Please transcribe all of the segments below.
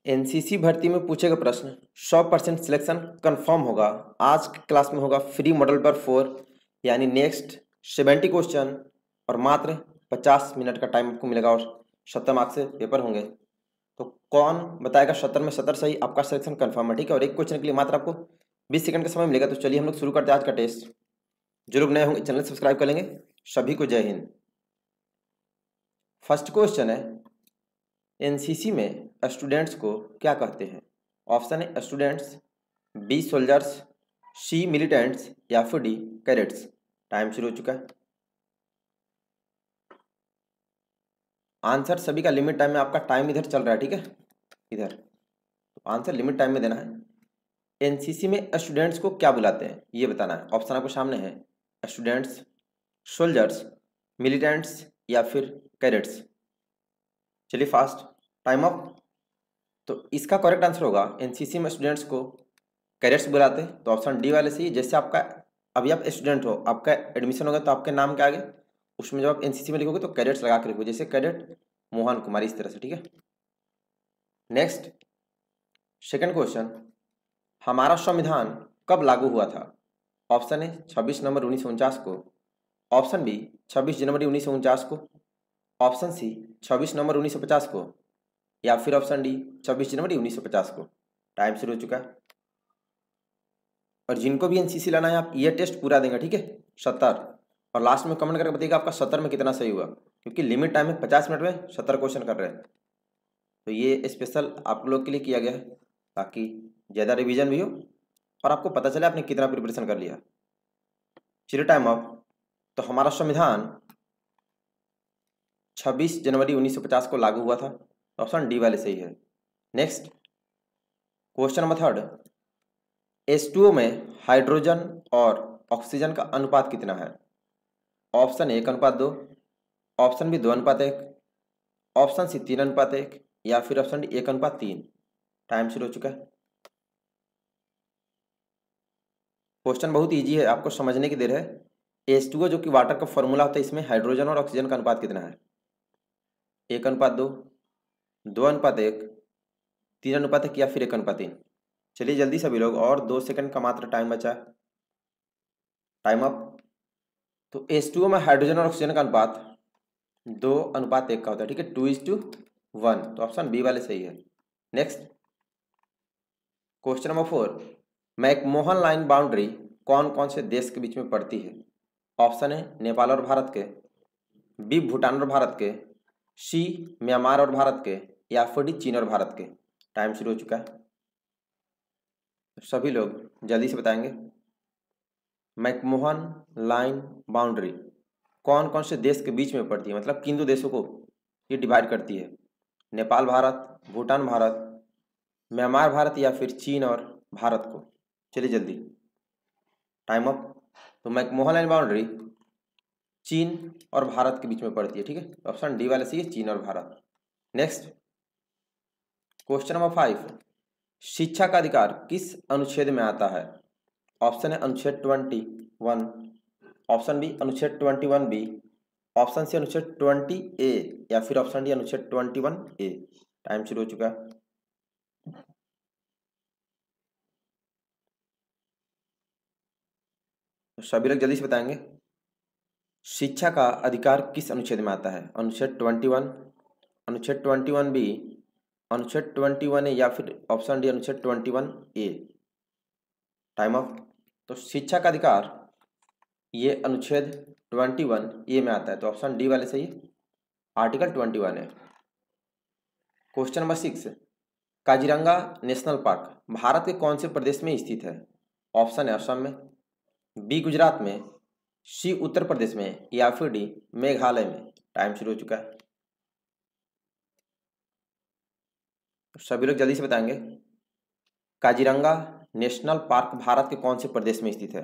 NCC भर्ती में पूछे गए प्रश्न 100% सिलेक्शन कंफर्म होगा। आज की क्लास में होगा फ्री मॉडल पेपर 4 यानी नेक्स्ट 70 क्वेश्चन और मात्र 50 मिनट का टाइम आपको मिलेगा और 70 मार्क्स से पेपर होंगे। तो कौन बताएगा 70 में 70 सही, आपका सिलेक्शन कंफर्म है, ठीक है। और एक क्वेश्चन के लिए मात्र आपको 20 सेकंड का समय मिलेगा। तो चलिए हम लोग शुरू करते हैं आज का टेस्ट। जो लोग नए होंगे चैनल सब्सक्राइब कर लेंगे। सभी को जय हिंद। फर्स्ट क्वेश्चन है, एनसीसी में स्टूडेंट्स को क्या कहते हैं? ऑप्शन है स्टूडेंट्स, बी सोल्जर्स, सी मिलिटेंट्स या फिर डी कैडेट्स। टाइम शुरू हो चुका है। आंसर सभी का लिमिट टाइम में, आपका टाइम इधर चल रहा है, ठीक है, इधर। तो आंसर लिमिट टाइम में देना है। एनसीसी में स्टूडेंट्स को क्या बुलाते हैं ये बताना है। ऑप्शन आपके सामने है, स्टूडेंट्स, सोल्जर्स, मिलिटेंट्स या फिर कैडेट्स। चलिए फास्ट, टाइम अप। तो इसका करेक्ट आंसर होगा एनसीसी में स्टूडेंट्स को कैडेट्स बुलाते हैं। तो ऑप्शन डी वाले से ही, जैसे आपका अभी आप स्टूडेंट हो, आपका एडमिशन होगा तो आपके नाम के आगे उसमें जब आप एनसीसी में लिखोगे तो कैडेट्स लगा के लिखोगे, जैसे कैडेट मोहन कुमार, इस तरह से, ठीक है। नेक्स्ट सेकंड क्वेश्चन, हमारा संविधान कब लागू हुआ था? ऑप्शन है 26 नवंबर 1949 को, ऑप्शन बी 26 जनवरी 1949 को, ऑप्शन सी 26 नवंबर 1950 को या फिर ऑप्शन डी 26 जनवरी 1950 को। टाइम शुरू हो चुका है। और जिनको भी एनसीसी लाना है आप ये टेस्ट पूरा देंगे, ठीक है, 70। और लास्ट में कमेंट करके बताइएगा आपका 70 में कितना सही हुआ, क्योंकि लिमिट टाइम है 50 मिनट में 70 क्वेश्चन कर रहे हैं। तो ये स्पेशल आप लोग के लिए किया गया है ताकि ज़्यादा रिवीजन भी हो और आपको पता चले आपने कितना प्रिपरेशन कर लिया। चलिए टाइम अप। तो हमारा संविधान 26 जनवरी 1950 को लागू हुआ था। ऑप्शन डी वाले सही है। Next question number third, H2O में हाइड्रोजन और ऑक्सीजन का अनुपात कितना है? Option 1:2, option B 2:1, option C 3:1 या फिर ऑप्शन डी 1:3। टाइम शुरू हो चुका है। क्वेश्चन बहुत इजी है, आपको समझने की देर है। H2O जो कि वाटर का फॉर्मूला होता है, इसमें हाइड्रोजन और ऑक्सीजन का अनुपात कितना है? 1:2, 2:1, 3:1 या फिर 1:3। चलिए जल्दी सभी लोग, और 2 सेकंड का मात्र टाइम बचा है। Time up. तो H2O में हाइड्रोजन और ऑक्सीजन का अनुपात 2:1 का होता है, ठीक है, 2:1। तो ऑप्शन बी वाले सही है। Next question number 4, McMahon line boundary कौन कौन से देश के बीच में पड़ती है? ऑप्शन है नेपाल और भारत के, बी भूटान और भारत के, सी म्यांमार और भारत के या फिर डी चीन और भारत के। टाइम शुरू हो चुका है। सभी लोग जल्दी से बताएंगे। मैकमोहन लाइन बाउंड्री कौन कौन से देश के बीच में पड़ती है, मतलब किन दो देशों को ये डिवाइड करती है? नेपाल भारत, भूटान भारत, म्यांमार भारत या फिर चीन और भारत को। चलिए जल्दी, टाइम अप। तो मैकमोहन लाइन बाउंड्री चीन और भारत के बीच में पड़ती है, ठीक है। ऑप्शन डी वाले सही है, चीन और भारत। नेक्स्ट क्वेश्चन नंबर 5, शिक्षा का अधिकार किस अनुच्छेद में आता है? ऑप्शन है अनुच्छेद 21, ऑप्शन बी अनुच्छेद 21B, ऑप्शन सी अनुच्छेद 20A या फिर ऑप्शन डी अनुच्छेद 21A। टाइम शुरू हो चुका है। तो सभी लोग जल्दी से बताएंगे, शिक्षा का अधिकार किस अनुच्छेद में आता है? अनुच्छेद 21, अनुच्छेद 21B, अनुच्छेद 21A या फिर ऑप्शन डी अनुच्छेद 21A। Time up. तो शिक्षा का अधिकार ये अनुच्छेद 21A में आता है, तो ऑप्शन डी वाले सही है, आर्टिकल 21 है। Question number 6, Kaziranga national park Bharat के कौन से प्रदेश में स्थित है? ऑप्शन है असम में, बी गुजरात में, सी उत्तर प्रदेश में या फिर डी मेघालय में। टाइम शुरू हो चुका है। सभी लोग जल्दी से बताएंगे, काजीरंगा नेशनल पार्क भारत के कौन से प्रदेश में स्थित है?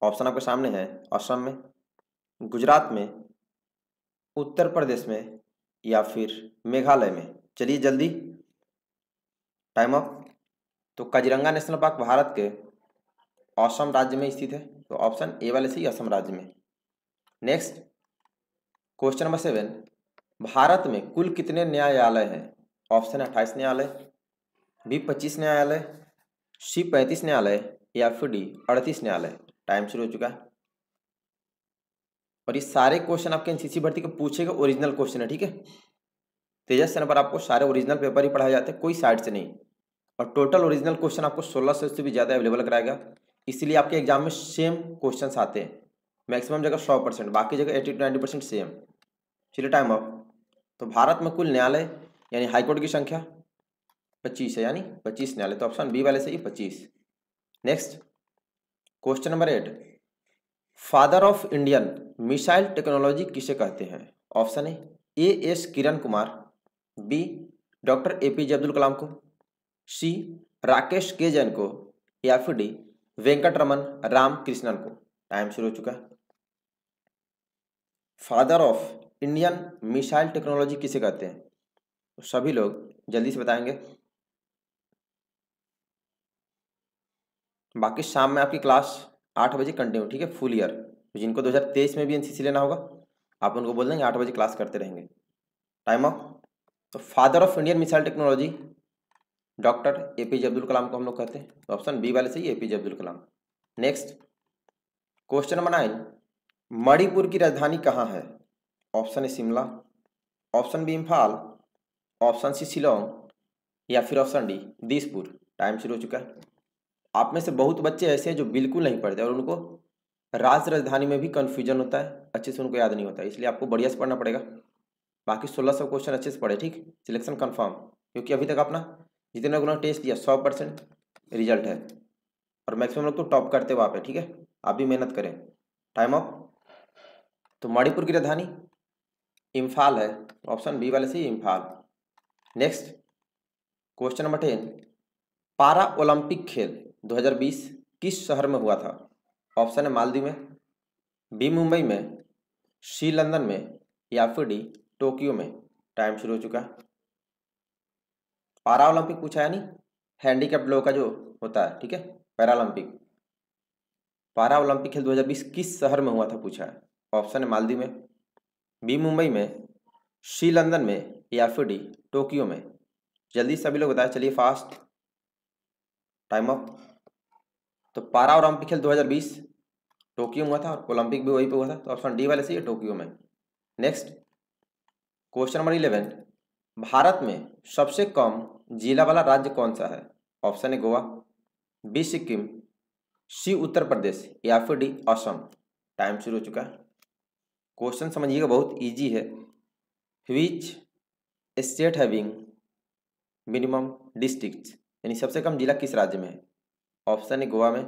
ऑप्शन आपके सामने है, असम में, गुजरात में, उत्तर प्रदेश में या फिर मेघालय में। चलिए जल्दी, टाइम अप। तो काजीरंगा नेशनल पार्क भारत के असम राज्य में स्थित है, तो ऑप्शन ए वाले से असम राज्य में। नेक्स्ट क्वेश्चन नंबर 7, भारत में कुल कितने न्यायालय हैं? ऑप्शन है 28 न्यायालय, बी 25 न्यायालय, सी 35 न्यायालय या फिर डी 38 न्यायालय। टाइम शुरू हो चुका है। और ये सारे क्वेश्चन आपके एनसीसी भर्ती के पूछेगा, ओरिजिनल क्वेश्चन है, ठीक है। तेजस चैनल पर आपको सारे ओरिजिनल पेपर ही पढ़ाए जाते हैं, कोई साइड से नहीं। और टोटल ओरिजिनल क्वेश्चन आपको 1600 से भी ज़्यादा अवेलेबल कराएगा। इसीलिए आपके एग्जाम में सेम क्वेश्चन आते हैं, मैक्सिमम जगह 100%, बाकी जगह 80 to 90% सेम। चलिए टाइम अप। तो भारत में कुल न्यायालय यानी हाईकोर्ट की संख्या 25 है, यानी 25 न्यायालय। तो ऑप्शन बी वाले सही, 25। Next question number 8, father of Indian missile technology किसे कहते हैं? Option A S Kiran Kumar, B doctor APJ Abdul Kalam को, सी राकेश के जैन को, या फिर डी वेंकट रमन रामकृष्णन को। टाइम शुरू हो चुका है। Father of Indian missile technology किसे कहते हैं? तो सभी लोग जल्दी से बताएंगे। बाकी शाम में आपकी क्लास 8 बजे कंटिन्यू, ठीक है, फुल ईयर। जिनको 2023 में भी एनसीसी लेना होगा आप उनको बोल देंगे 8 बजे क्लास करते रहेंगे। Time off. तो father of Indian missile technology doctor APJ Abdul Kalam को हम लोग कहते हैं। तो ऑप्शन बी वाले सही, APJ Abdul Kalam. Next question number 9, Manipur की राजधानी कहाँ है? Option A Shimla, option B Imphal, option C Shillong, या फिर ऑप्शन डी दिसपुर। टाइम शुरू हो चुका है। आप में से बहुत बच्चे ऐसे हैं जो बिल्कुल नहीं पढ़ते और उनको राजधानी में भी कन्फ्यूजन होता है, अच्छे से उनको याद नहीं होता है, इसलिए आपको बढ़िया से पढ़ना पड़ेगा। बाकी 1600 क्वेश्चन अच्छे से पढ़े, ठीक, सिलेक्शन कंफर्म, क्योंकि अभी तक अपना जितने लोगों ने टेस्ट दिया 100% रिजल्ट है और मैक्सिमम लोग तो टॉप करते हुए आप है, ठीक है। आप भी मेहनत करें। Time off. तो मणिपुर की राजधानी इम्फाल है, ऑप्शन बी वाले से इम्फाल। नेक्स्ट क्वेश्चन नंबर 10, पारा ओलंपिक खेल 2020 किस शहर में हुआ था? ऑप्शन है मालदीव में, बी मुंबई में, सी लंदन में, या फिर डी टोक्यो में। टाइम शुरू हो चुका है। पारा ओलंपिक पूछा है, नहीं हैंडीकैप्ड लोगों का जो होता है, ठीक है, पैरालंपिक। पारा ओलंपिक खेल 2020 किस शहर में हुआ था पूछा है। ऑप्शन है मालदीव में, बी मुंबई में, सी लंदन में, या फिर डी टोक्यो में। जल्दी सभी लोग बताएं, चलिए फास्ट। Time off. तो पारा ओलंपिक खेल 2020 टोक्यो में हुआ था और ओलंपिक भी वहीं पे हुआ था, तो ऑप्शन डी वाले सही है, टोक्यो में। नेक्स्ट क्वेश्चन नंबर 11, भारत में सबसे कम जिला वाला राज्य कौन सा है? Option A Goa, B Sikkim, C Uttar Pradesh, या फिर डी असम। टाइम शुरू हो चुका है। क्वेश्चन समझिएगा, बहुत इजी है। Which state having minimum districts, यानी सबसे कम जिला किस राज्य में है? ऑप्शन ए गोवा में,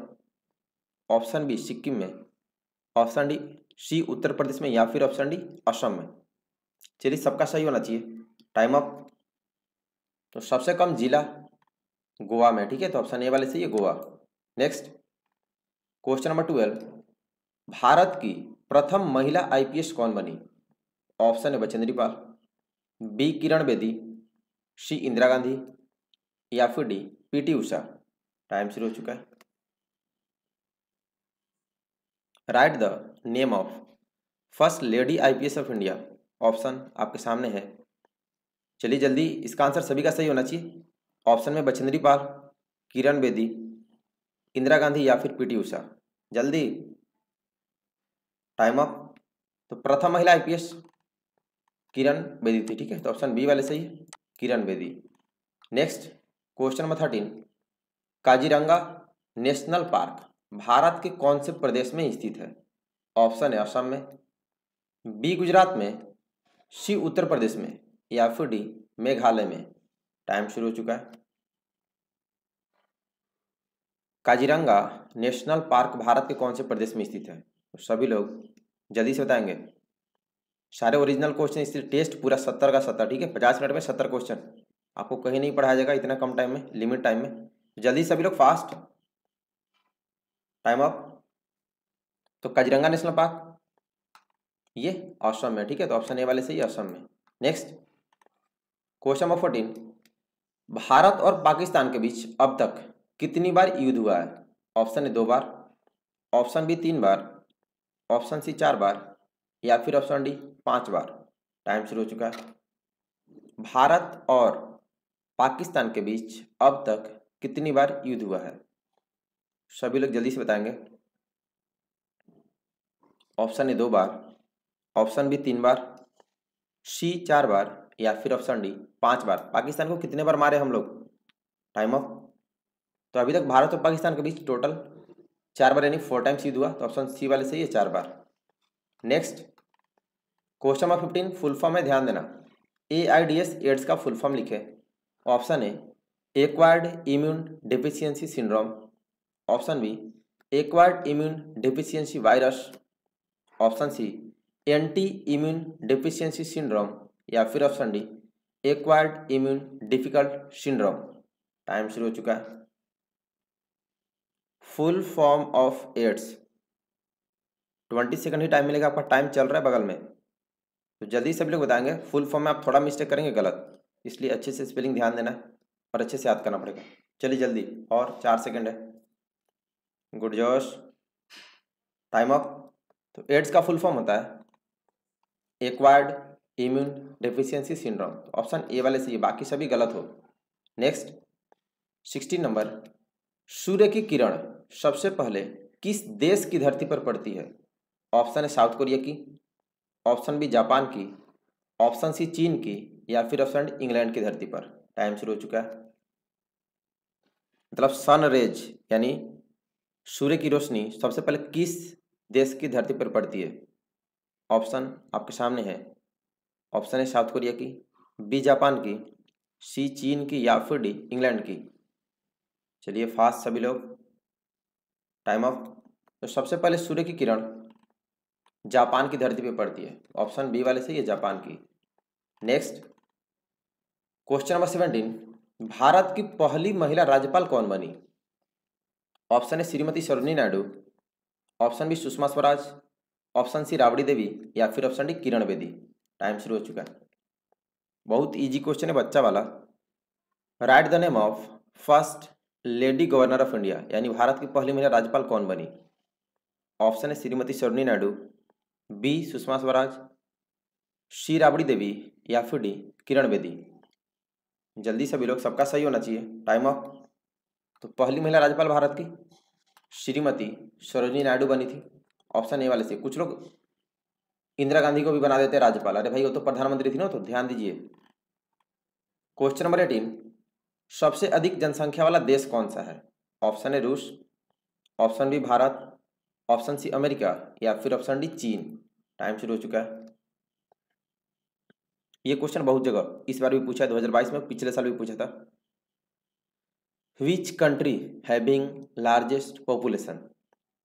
ऑप्शन बी सिक्किम में, ऑप्शन डी सी उत्तर प्रदेश में, या फिर ऑप्शन डी असम में। चलिए सबका सही होना चाहिए। Time up. तो सबसे कम जिला गोवा में, ठीक है, तो ऑप्शन ए वाले सही है, Goa. Next question number 12, Bharat की प्रथम महिला आईपीएस कौन बनी? ऑप्शन है बचेंद्री पाल, बी किरण बेदी, सी इंदिरा गांधी, या फिर डी पीटी उषा। टाइम शुरू हो चुका है। Right the name of first lady IPS of India. Option आपके सामने है, चलिए जल्दी, इसका आंसर सभी का सही होना चाहिए। ऑप्शन में बचेंद्री पाल, किरण बेदी, इंदिरा गांधी, या फिर पीटी उषा। जल्दी। Time up. तो प्रथम महिला आईपीएस किरण बेदी थी, ठीक है, तो ऑप्शन बी वाले सही है, Kiran Bedi. Next question number 13, Kaziranga national park Bharat के कौन से प्रदेश में स्थित है? ऑप्शन है असम में, बी गुजरात में, सी उत्तर प्रदेश में, या फिर डी मेघालय में। टाइम शुरू हो चुका है। काजीरंगा नेशनल पार्क भारत के कौन से प्रदेश में स्थित है? तो सभी लोग जल्दी से बताएंगे। सारे ओरिजिनल क्वेश्चन, इसलिए टेस्ट पूरा 70 का 70, ठीक है, 50 मिनट में 70 क्वेश्चन आपको कहीं नहीं पढ़ाया जाएगा इतना कम टाइम में, लिमिट टाइम में। जल्दी सभी लोग फास्ट। Time up. तो काजीरंगा नेशनल पार्क ये असम में, ठीक है, तो ऑप्शन ए वाले सही असम में। नेक्स्ट क्वेश्चन नंबर 14, भारत और पाकिस्तान के बीच अब तक कितनी बार युद्ध हुआ है? ऑप्शन ए 2 बार, ऑप्शन बी 3 बार, ऑप्शन सी 4 बार, या फिर ऑप्शन डी 5 बार। टाइम शुरू हो चुका है। भारत और पाकिस्तान के बीच अब तक कितनी बार युद्ध हुआ है? सभी लोग जल्दी से बताएंगे। ऑप्शन ए 2 बार, ऑप्शन बी 3 बार, सी 4 बार या फिर ऑप्शन डी 5 बार। पाकिस्तान को कितने बार मारे हम लोग? Time off. तो अभी तक भारत और पाकिस्तान के बीच टोटल 4 बार यानी 4 टाइम्स युद्ध हुआ, तो ऑप्शन सी वाले सही है 4 बार। Next question number 15 full form है, ध्यान देना। AIDS एड्स का फुल फॉर्म लिखे। Option A acquired immune deficiency syndrome, option B acquired immune deficiency virus, option C anti immune deficiency syndrome या फिर option D acquired immune difficult syndrome. Time शुरू हो चुका है। Full form of AIDS, 20 second ही time मिलेगा, आपका time चल रहा है बगल में, तो जल्दी सभी लोग बताएंगे। फुल फॉर्म में आप थोड़ा मिस्टेक करेंगे गलत, इसलिए अच्छे से स्पेलिंग ध्यान देना है और अच्छे से याद करना पड़ेगा। चलिए जल्दी, और 4 सेकंड है। गुड जोश, टाइम अप। तो एड्स का फुल फॉर्म होता है एक्वायर्ड इम्यून डेफिशिएंसी सिंड्रोम, तो ऑप्शन ए वाले सही, बाकी सभी गलत हो। नेक्स्ट 16 नंबर, सूर्य की किरण सबसे पहले किस देश की धरती पर पड़ती है? ऑप्शन है साउथ कोरिया की, ऑप्शन बी जापान की, ऑप्शन सी चीन की या फिर ऑप्शन डी इंग्लैंड की धरती पर। टाइम शुरू हो चुका है। मतलब सन रेज यानी सूर्य की रोशनी सबसे पहले किस देश की धरती पर पड़ती है? ऑप्शन आपके सामने है। ऑप्शन है साउथ कोरिया की, बी जापान की, सी चीन की या फिर डी इंग्लैंड की। चलिए फास्ट सभी लोग, टाइम ऑफ। तो सबसे पहले सूर्य की किरण जापान की धरती पर पड़ती है, ऑप्शन बी वाले से ये जापान की। नेक्स्ट क्वेश्चन नंबर 17, भारत की पहली महिला राज्यपाल कौन बनी? Option A Shrimati Sarojini Naidu, option B Sushma Swaraj, option C Rabri Devi या फिर option D Kiran Bedi. Time शुरू हो चुका है। बहुत इजी क्वेश्चन है बच्चा वाला। Right the name of first lady governor of India, यानी भारत की पहली महिला राज्यपाल कौन बनी? Option A Shrimati Sarojini Naidu, B Sushma Swaraj, सी राबड़ी देवी या फिर डी किरण बेदी। जल्दी सभी लोग, सबका सही होना चाहिए। Time off. तो पहली महिला राज्यपाल भारत की श्रीमती सरोजिनी नायडू बनी थी, ऑप्शन ए वाले से। कुछ लोग इंदिरा गांधी को भी बना देते हैं राज्यपाल, अरे भाई वो तो प्रधानमंत्री थी ना, तो ध्यान दीजिए। क्वेश्चन नंबर 18, सबसे अधिक जनसंख्या वाला देश कौन सा है? ऑप्शन है रूस, option B Bharat, option C America या फिर ऑप्शन डी चीन। टाइम शुरू हो चुका है। ये क्वेश्चन बहुत जगह इस बार भी पूछा है, 2022 में, पिछले साल भी पूछा था। Which country having largest population,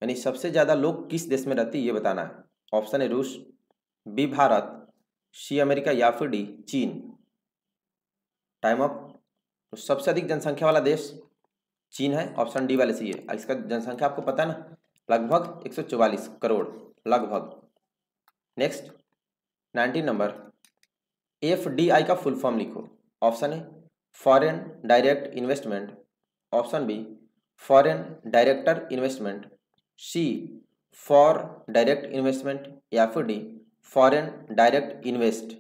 यानी सबसे ज्यादा लोग किस देश में रहते हैं ये बताना है। ऑप्शन है रूस, बी भारत, सी अमेरिका या फिर डी चीन। Time up. तो सबसे अधिक जनसंख्या वाला देश चीन है, ऑप्शन डी वाले सही है। इसका जनसंख्या आपको पता है ना, लगभग 144 करोड़ लगभग। नेक्स्ट 19 नंबर, FDI का फुल फॉर्म लिखो। ऑप्शन है foreign direct investment, option B foreign director investment, C for direct investment या फिर D foreign direct invest.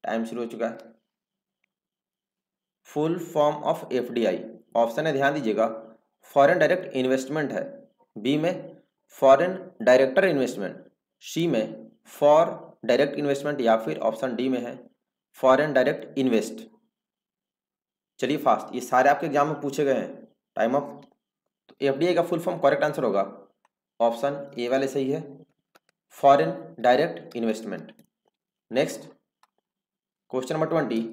Time शुरू हो चुका है। Full form of FDI, option है ध्यान दीजिएगा, फॉरेन डायरेक्ट इन्वेस्टमेंट है, बी में फॉरेन डायरेक्टर इन्वेस्टमेंट, सी में फॉर डायरेक्ट इन्वेस्टमेंट या फिर ऑप्शन डी में है फॉरेन डायरेक्ट इन्वेस्ट। चलिए फास्ट, ये सारे आपके एग्जाम में पूछे गए हैं। Time off. तो FDI का फुल फॉर्म करेक्ट आंसर होगा ऑप्शन ए वाले सही है, foreign direct investment. Next question number 20,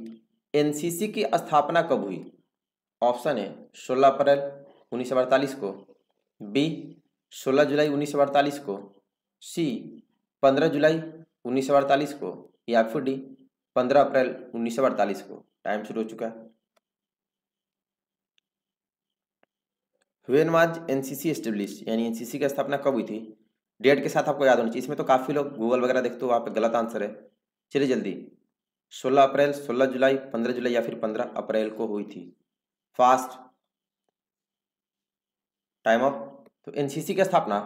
NCC की स्थापना कब हुई? ऑप्शन है 16 अप्रैल 1948 को, बी 16 जुलाई 1948 को, सी 15 जुलाई 1948 को या फिर डी 15 अप्रैल 1948 को। टाइम शुरू हो चुका है। व्हेन वाज NCC एस्टेब्लिश, यानी NCC की स्थापना कब हुई थी? डेट के साथ आपको याद होनी चाहिए। इसमें तो काफ़ी लोग गूगल वगैरह देखते हो, वहाँ पे गलत आंसर है। चलिए जल्दी, 16 अप्रैल, 16 जुलाई, 15 जुलाई या फिर 15 अप्रैल को हुई थी। Fast, time off. तो NCC की स्थापना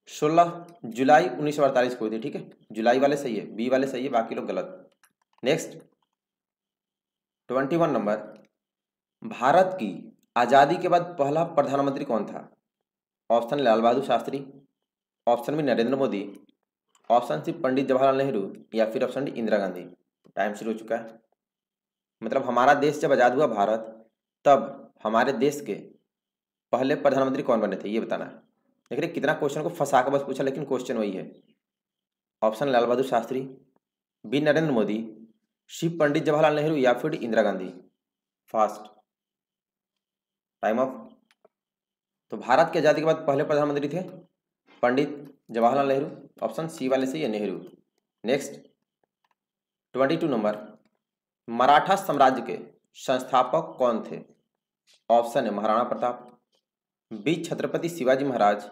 16 जुलाई 1948 को हुई थी, ठीक है। जुलाई वाले सही है, बी वाले सही है, बाकी लोग गलत। नेक्स्ट 21 नंबर, भारत की आज़ादी के बाद पहला प्रधानमंत्री कौन था? Option Lal Bahadur Shastri, option B Narendra Modi, option C Pandit Jawaharlal Nehru या फिर option D Indira Gandhi. Time शुरू हो चुका है। मतलब हमारा देश जब आज़ाद हुआ भारत, तब हमारे देश के पहले प्रधानमंत्री कौन बने थे ये बताना है। देख रहे कितना क्वेश्चन को फंसा के बस पूछा, लेकिन क्वेश्चन वही है। ऑप्शन लाल बहादुर शास्त्री, बी नरेंद्र मोदी, सी पंडित जवाहरलाल नेहरू या फिर Indira Gandhi. Fast time off. तो भारत की आज़ादी के बाद पहले प्रधानमंत्री थे पंडित जवाहरलाल नेहरू, ऑप्शन सी वाले से ये नेहरू। नेक्स्ट 22 नंबर, मराठा साम्राज्य के संस्थापक कौन थे? ऑप्शन है महाराणा प्रताप, बी छत्रपति शिवाजी महाराज,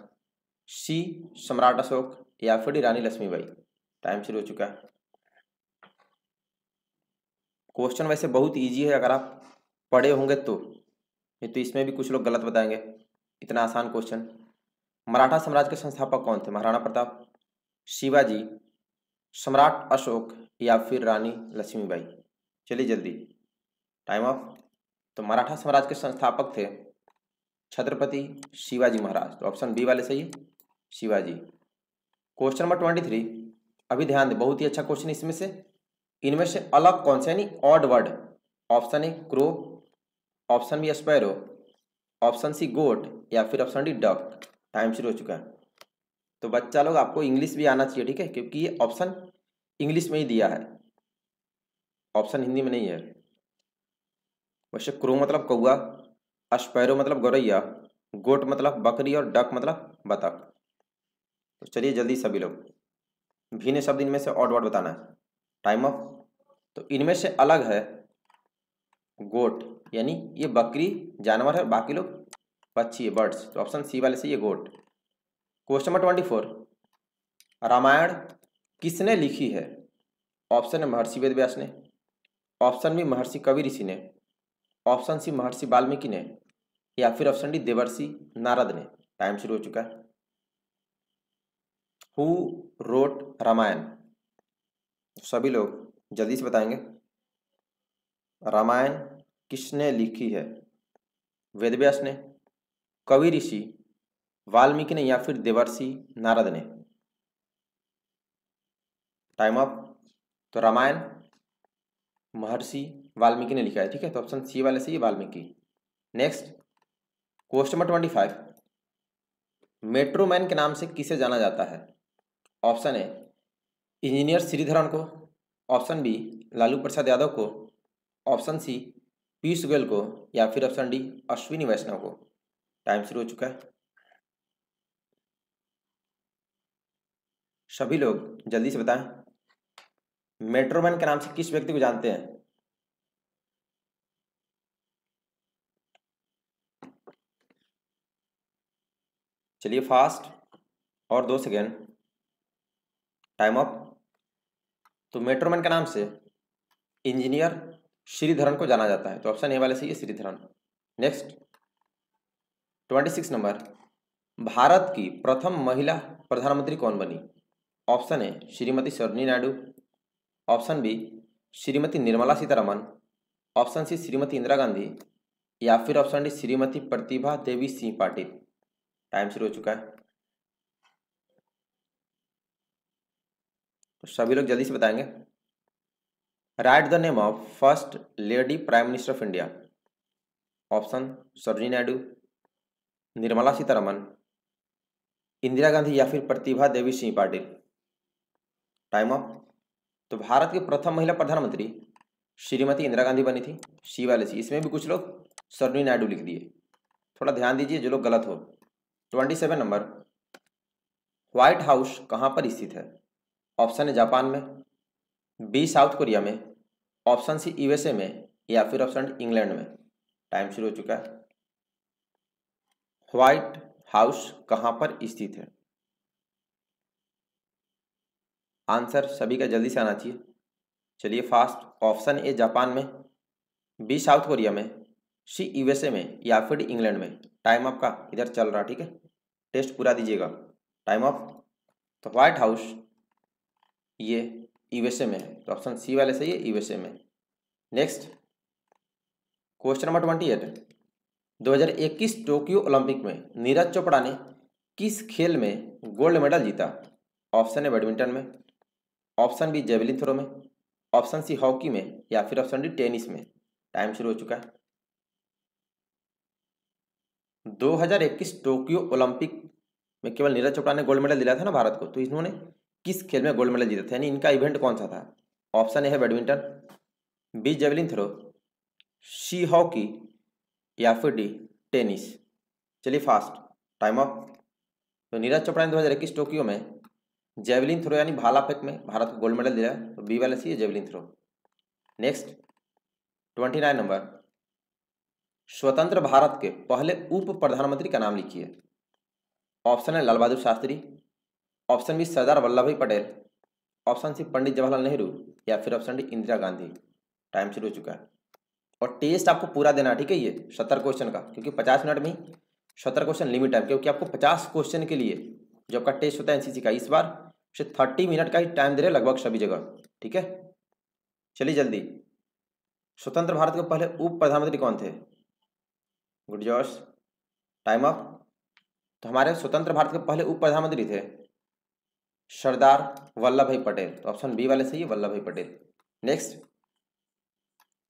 सी सम्राट अशोक या फिर रानी लक्ष्मीबाई। टाइम शुरू हो चुका है। क्वेश्चन वैसे बहुत इजी है अगर आप पढ़े होंगे तो, नहीं तो इसमें भी कुछ लोग गलत बताएंगे। इतना आसान क्वेश्चन। मराठा साम्राज्य के संस्थापक कौन थे? महाराणा प्रताप, शिवाजी, सम्राट अशोक या फिर रानी लक्ष्मीबाई। चलिए जल्दी, टाइम ऑफ। तो मराठा साम्राज्य के संस्थापक थे छत्रपति शिवाजी महाराज, तो ऑप्शन बी वाले सही है, शिवाजी। क्वेश्चन नंबर 23, अभी ध्यान दें, बहुत ही अच्छा क्वेश्चन। इसमें से इनमें से अलग कौन सा, यानी odd word. Option A crow, option B sparrow, option C goat या फिर ऑप्शन डी डक। टाइम शुरू हो चुका है। तो बच्चा लोग आपको इंग्लिश भी आना चाहिए, ठीक है, क्योंकि ये ऑप्शन इंग्लिश में ही दिया है, ऑप्शन हिंदी में नहीं है। वैसे क्रो मतलब कौआ, स्पैरो मतलब गौरैया, गोट मतलब बकरी और डक मतलब बतख। तो चलिए जल्दी सभी लोग, भिन्न शब्द इनमें से ऑड वर्ड बताना है। Time off. तो इनमें से अलग है गोट, यानी ये बकरी जानवर है, बाकी लोग पक्षी है, बर्ड्स। तो ऑप्शन सी वाले से ये गोट। क्वेश्चन नंबर 24, रामायण किसने लिखी है? ऑप्शन है महर्षि वेद व्यास ने, ऑप्शन बी महर्षि कवि ऋषि ने, ऑप्शन सी महर्षि वाल्मीकि ने या फिर ऑप्शन डी देवर्षि नारद ने। टाइम शुरू हो चुका है। Who wrote Ramayana? सभी लोग जल्दी से बताएंगे, रामायण किसने लिखी है? वेद व्यास ने, कवि ऋषि वाल्मीकि ने या फिर देवर्षि नारद ने। Time off. तो रामायण महर्षि वाल्मीकि ने लिखा है, ठीक है, तो ऑप्शन सी वाले से ये Valmiki. Next question number 25, metro man के नाम से किसे जाना जाता है? ऑप्शन ए इंजीनियर श्रीधरन को, ऑप्शन बी लालू प्रसाद यादव को, ऑप्शन सी पीयूष गोयल को या फिर ऑप्शन डी अश्विनी वैष्णव को। टाइम शुरू हो चुका है। सभी लोग जल्दी से बताएं, मेट्रो मैन के नाम से किस व्यक्ति को जानते हैं? चलिए फास्ट, और 2 सेकेंड। Time up. तो मेट्रो मैन के नाम से इंजीनियर श्रीधरन को जाना जाता है, तो ऑप्शन ए वाले से ये श्रीधरन। नेक्स्ट 26 नंबर, भारत की प्रथम महिला प्रधानमंत्री कौन बनी? Option A Shrimati Sarojini Naidu, option B Shrimati Nirmala Sitharaman, option C Shrimati Indira Gandhi या फिर option D Shrimati Pratibha Devi Singh Patil. Time शुरू हो चुका है। तो सभी लोग जल्दी से बताएंगे, write the name of first lady prime minister of India. Option Sarojini Naidu, Nirmala Sitharaman, Indira Gandhi या फिर प्रतिभा देवी सिंह पाटिल। Time off. तो भारत की प्रथम महिला प्रधानमंत्री श्रीमती इंदिरा गांधी बनी थी, सी वाले सी। इसमें भी कुछ लोग सरोजिनी नायडू लिख दिए, थोड़ा ध्यान दीजिए जो लोग गलत हो। 27 नंबर, व्हाइट हाउस कहाँ पर स्थित है? ऑप्शन है जापान में, बी साउथ कोरिया में, ऑप्शन सी यूएसए में या फिर ऑप्शन डी इंग्लैंड में। टाइम शुरू हो चुका है। व्हाइट हाउस कहाँ पर स्थित है? आंसर सभी का जल्दी से आना चाहिए। चलिए फास्ट, ऑप्शन ए जापान में, बी साउथ कोरिया में, सी यूएसए में या फिर इंग्लैंड में। टाइम आपका इधर चल रहा, ठीक है, टेस्ट पूरा दीजिएगा। Time off. तो व्हाइट हाउस ये यूएसए में है, तो ऑप्शन सी वाले सही है, यूएसए में। Next question number 28, 2021 Tokyo Olympic में नीरज चोपड़ा ने किस खेल में गोल्ड मेडल जीता? ऑप्शन है बैडमिंटन में, ऑप्शन बी जेवलिन थ्रो में, ऑप्शन सी हॉकी में, या फिर ऑप्शन डी टेनिस में। टाइम शुरू हो चुका है। 2021 टोक्यो ओलंपिक में केवल नीरज चोपड़ा ने गोल्ड मेडल दिलाया था ना भारत को, तो इन्होंने किस खेल में गोल्ड मेडल जीता था, यानी इनका इवेंट कौन सा था? ऑप्शन ए है badminton, B javelin throw, C hockey, या फिर डी टेनिस। चलिए फास्ट, टाइम ऑफ। तो नीरज चोपड़ा ने 2021 टोक्यो में जेवलिन थ्रो यानी भाला फेंक में भारत को गोल्ड मेडल दिलाया, तो बी वाला सी है जेवलिन थ्रो। नेक्स्ट 29 नंबर, स्वतंत्र भारत के पहले उप प्रधानमंत्री का नाम लिखिए। ऑप्शन है लाल बहादुर शास्त्री, ऑप्शन बी सरदार वल्लभ भाई पटेल, ऑप्शन सी पंडित जवाहरलाल नेहरू, या फिर option D Indira Gandhi. Time शुरू हो चुका है। और टेस्ट आपको पूरा देना है, ठीक है, ये 70 क्वेश्चन का, क्योंकि 50 मिनट में ही 70 क्वेश्चन लिमिट है, क्योंकि आपको 50 क्वेश्चन के लिए जो आपका टेस्ट होता है एनसीसी का, इस बार से 30 मिनट का ही टाइम दे रहे लगभग सभी जगह, ठीक है। चलिए जल्दी, स्वतंत्र भारत के पहले उप प्रधानमंत्री कौन थे? गुड जॉस, टाइम अप। तो हमारे स्वतंत्र भारत के पहले उप प्रधानमंत्री थे सरदार वल्लभ भाई पटेल, तो ऑप्शन बी वाले सही है, वल्लभ भाई पटेल। नेक्स्ट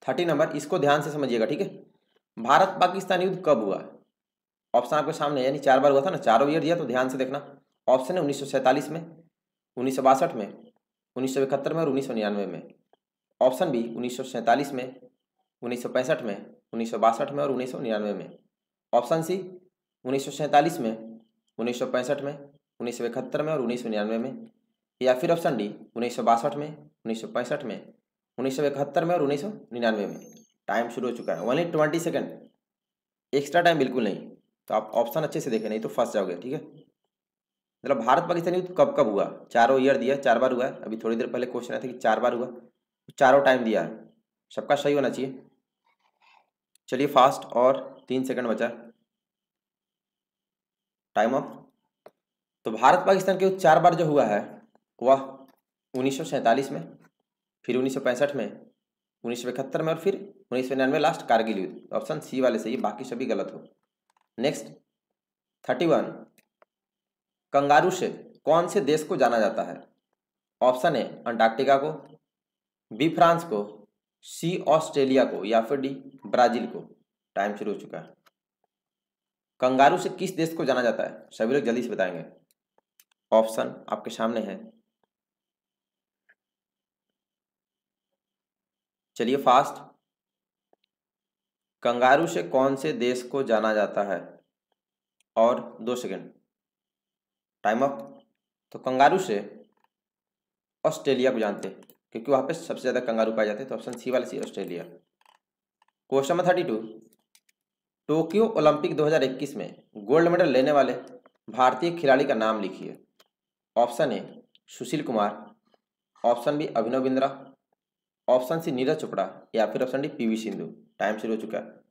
30 नंबर, इसको ध्यान से समझिएगा, ठीक है। भारत पाकिस्तान युद्ध कब हुआ? ऑप्शन आपके सामने, यानी 4 बार हुआ था ना, चारों ईयर दिया, तो ध्यान से देखना। ऑप्शन है 1947 में, 1962 में, 1971 में और 1999 में। ऑप्शन बी 1947 में, 1965 में, 1962 में और 1999 में। ऑप्शन सी 1947 में, 1965 में, 1971 में और 1999 में, या फिर ऑप्शन डी 1962 में, 1965 में, 1971 में और 1999 में। टाइम शुरू हो चुका है, ओनली 20 सेकेंड, एक्स्ट्रा टाइम बिल्कुल नहीं। तो आप ऑप्शन अच्छे से देखें, नहीं तो फंस जाओगे, ठीक है। मतलब भारत पाकिस्तान युद्ध कब कब हुआ, चारों ईयर दिया, 4 बार हुआ है। अभी थोड़ी देर पहले क्वेश्चन आया था कि 4 बार हुआ, चारों टाइम दिया है, सबका सही होना चाहिए। चलिए फास्ट, और 3 सेकंड बचा, टाइम ऑफ। तो भारत पाकिस्तान के 4 बार जो हुआ है वह 1947 में, फिर 1965 में, 1971 में और फिर 1999 लास्ट कारगिल युद्ध। ऑप्शन सी वाले सही, बाकी सभी गलत हो। नेक्स्ट 31, कंगारू से कौन से देश को जाना जाता है? ऑप्शन ए अंटार्कटिका को, बी फ्रांस को, सी ऑस्ट्रेलिया को, या फिर डी ब्राजील को। टाइम शुरू हो चुका है। कंगारू से किस देश को जाना जाता है? सभी लोग जल्दी से बताएंगे। ऑप्शन आपके सामने है, चलिए फास्ट। कंगारू से कौन से देश को जाना जाता है? और 2 सेकेंड, टाइम अप। तो कंगारू से ऑस्ट्रेलिया को जानते हैं, क्योंकि वहां पे सबसे ज्यादा कंगारू पाए जाते हैं, तो ऑप्शन सी वाले C Australia. Question number 32, Tokyo Olympic 2021 में गोल्ड मेडल लेने वाले भारतीय खिलाड़ी का नाम लिखिए। Option A Sushil Kumar, option B Abhinav Bindra, option C Neeraj Chopra, या फिर option D PV Sindhu. Time शुरू हो चुका है।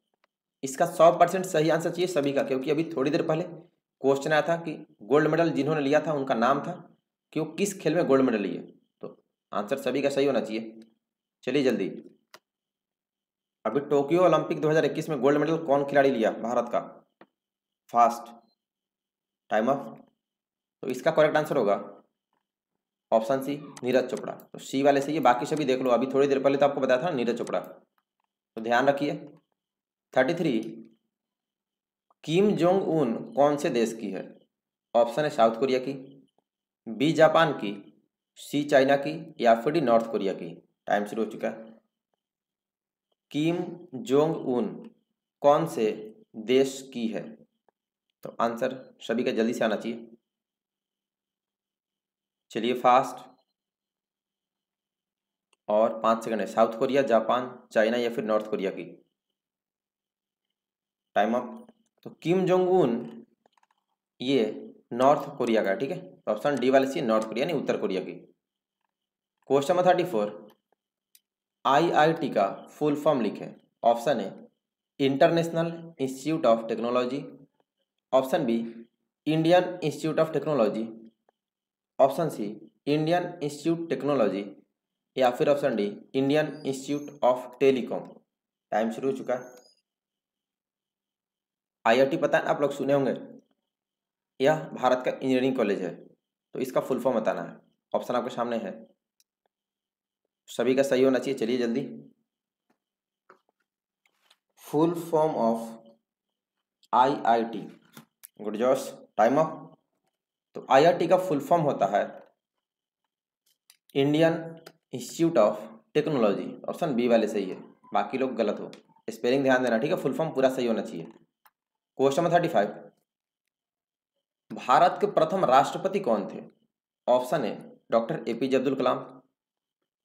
इसका 100% सही आंसर चाहिए सभी का, क्योंकि अभी थोड़ी देर पहले क्वेश्चन आया था कि गोल्ड मेडल जिन्होंने लिया था उनका नाम था कि वो किस खेल में गोल्ड मेडल लिए, तो आंसर सभी का सही होना चाहिए। चलिए जल्दी, अभी टोक्यो ओलंपिक 2021 में गोल्ड मेडल कौन खिलाड़ी लिया भारत का? Fast, time off. तो इसका करेक्ट आंसर होगा ऑप्शन सी नीरज चोपड़ा। तो सी वाले से ये, बाकी सभी देख लो, अभी थोड़ी देर पहले तो आपको बताया था नीरज चोपड़ा, तो ध्यान रखिए। 33, किम जोंग उन कौन से देश की है? ऑप्शन है साउथ कोरिया की, बी जापान की, सी चाइना की, या फिर डी नॉर्थ कोरिया की। टाइम शुरू हो चुका है। किम जोंग उन कौन से देश की है? तो आंसर सभी का जल्दी से आना चाहिए। चलिए फास्ट, और 5 सेकंड है। साउथ कोरिया, जापान, चाइना, या फिर नॉर्थ कोरिया की। Time up. तो किम जोंग उन ये नॉर्थ कोरिया का है, ठीक है। तो ऑप्शन डी वाले सी नॉर्थ कोरिया, नहीं उत्तर कोरिया की। क्वेश्चन नंबर 34, आईआईटी का फुल फॉर्म लिखें। ऑप्शन है international institute of technology, option B Indian institute of technology, option C Indian institute technology, या फिर option D Indian institute of telecom. Time शुरू हो चुका है। IIT पता है ना, आप लोग सुने होंगे, यह भारत का इंजीनियरिंग कॉलेज है, तो इसका फुल फॉर्म बताना है। ऑप्शन आपके सामने है, सभी का सही होना चाहिए। चलिए जल्दी, full form of IIT, good जॉस, टाइम अप। तो IIT का फुल फॉर्म होता है Indian institute of technology. Option B वाले सही है, बाकी लोग गलत हो। स्पेलिंग ध्यान देना, ठीक है, फुल फॉर्म पूरा सही होना चाहिए। क्वेश्चन नंबर 35, भारत के प्रथम राष्ट्रपति कौन थे? Option A doctor APJ Abdul Kalam,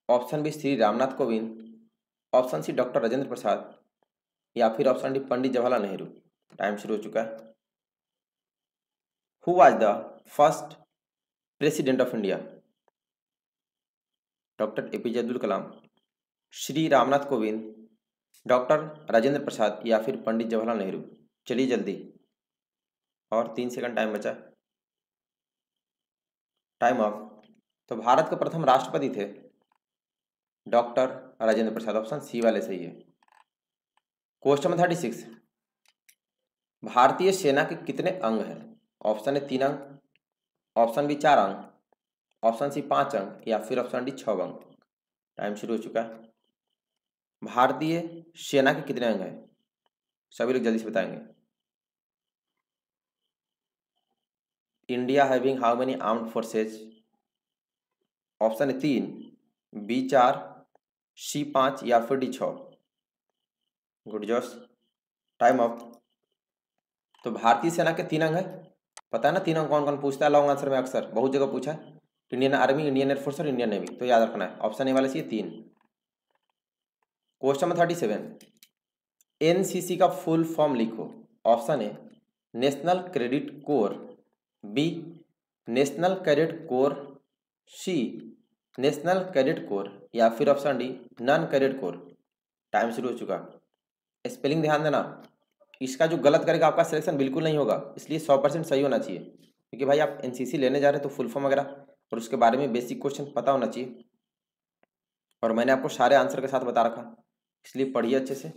option B Shri Ramnath Kovind, option C doctor Rajendra Prasad, या फिर option D Pandit Jawaharlal Nehru. Time शुरू हो चुका है। Who was the first president of India? Doctor APJ Abdul Kalam, Shri Ramnath Kovind, doctor Rajendra Prasad, या फिर पंडित जवाहरलाल नेहरू। चलिए जल्दी, और 3 सेकंड टाइम बचा, टाइम ऑफ। तो भारत के प्रथम राष्ट्रपति थे डॉक्टर राजेंद्र प्रसाद, ऑप्शन सी वाले सही है। क्वेश्चन नंबर 36, भारतीय सेना के कितने अंग हैं? ऑप्शन ए 3 अंग, ऑप्शन बी 4 अंग, ऑप्शन सी 5 अंग, या फिर ऑप्शन डी 6 अंग। टाइम शुरू हो चुका है। भारतीय सेना के कितने अंग हैं? सभी लोग जल्दी से बताएंगे। India having how many armed forces? Option A 3, B 4, C 5, या फिर डी 6। गुड जॉस, टाइम अप। तो भारतीय सेना के 3 अंग है, पता है ना 3 अंग कौन कौन पूछता है लॉन्ग आंसर में, अक्सर बहुत जगह पूछा है, इंडियन आर्मी, इंडियन एयरफोर्स और इंडियन नेवी, तो याद रखना है ऑप्शन ए वाले से 3। क्वेश्चन नंबर 37, NCC का फुल फॉर्म लिखो। Option A national credit corps, B national cadet corps, C national cadet corps, या फिर option D non cadet corps. Time शुरू हो चुका। स्पेलिंग ध्यान देना, इसका जो गलत करेगा आपका सिलेक्शन बिल्कुल नहीं होगा, इसलिए 100% सही होना चाहिए, क्योंकि भाई आप NCC लेने जा रहे हैं तो फुल फॉर्म वगैरह और उसके बारे में बेसिक क्वेश्चन पता होना चाहिए, और मैंने आपको सारे आंसर के साथ बता रखा, इसलिए पढ़िए अच्छे से।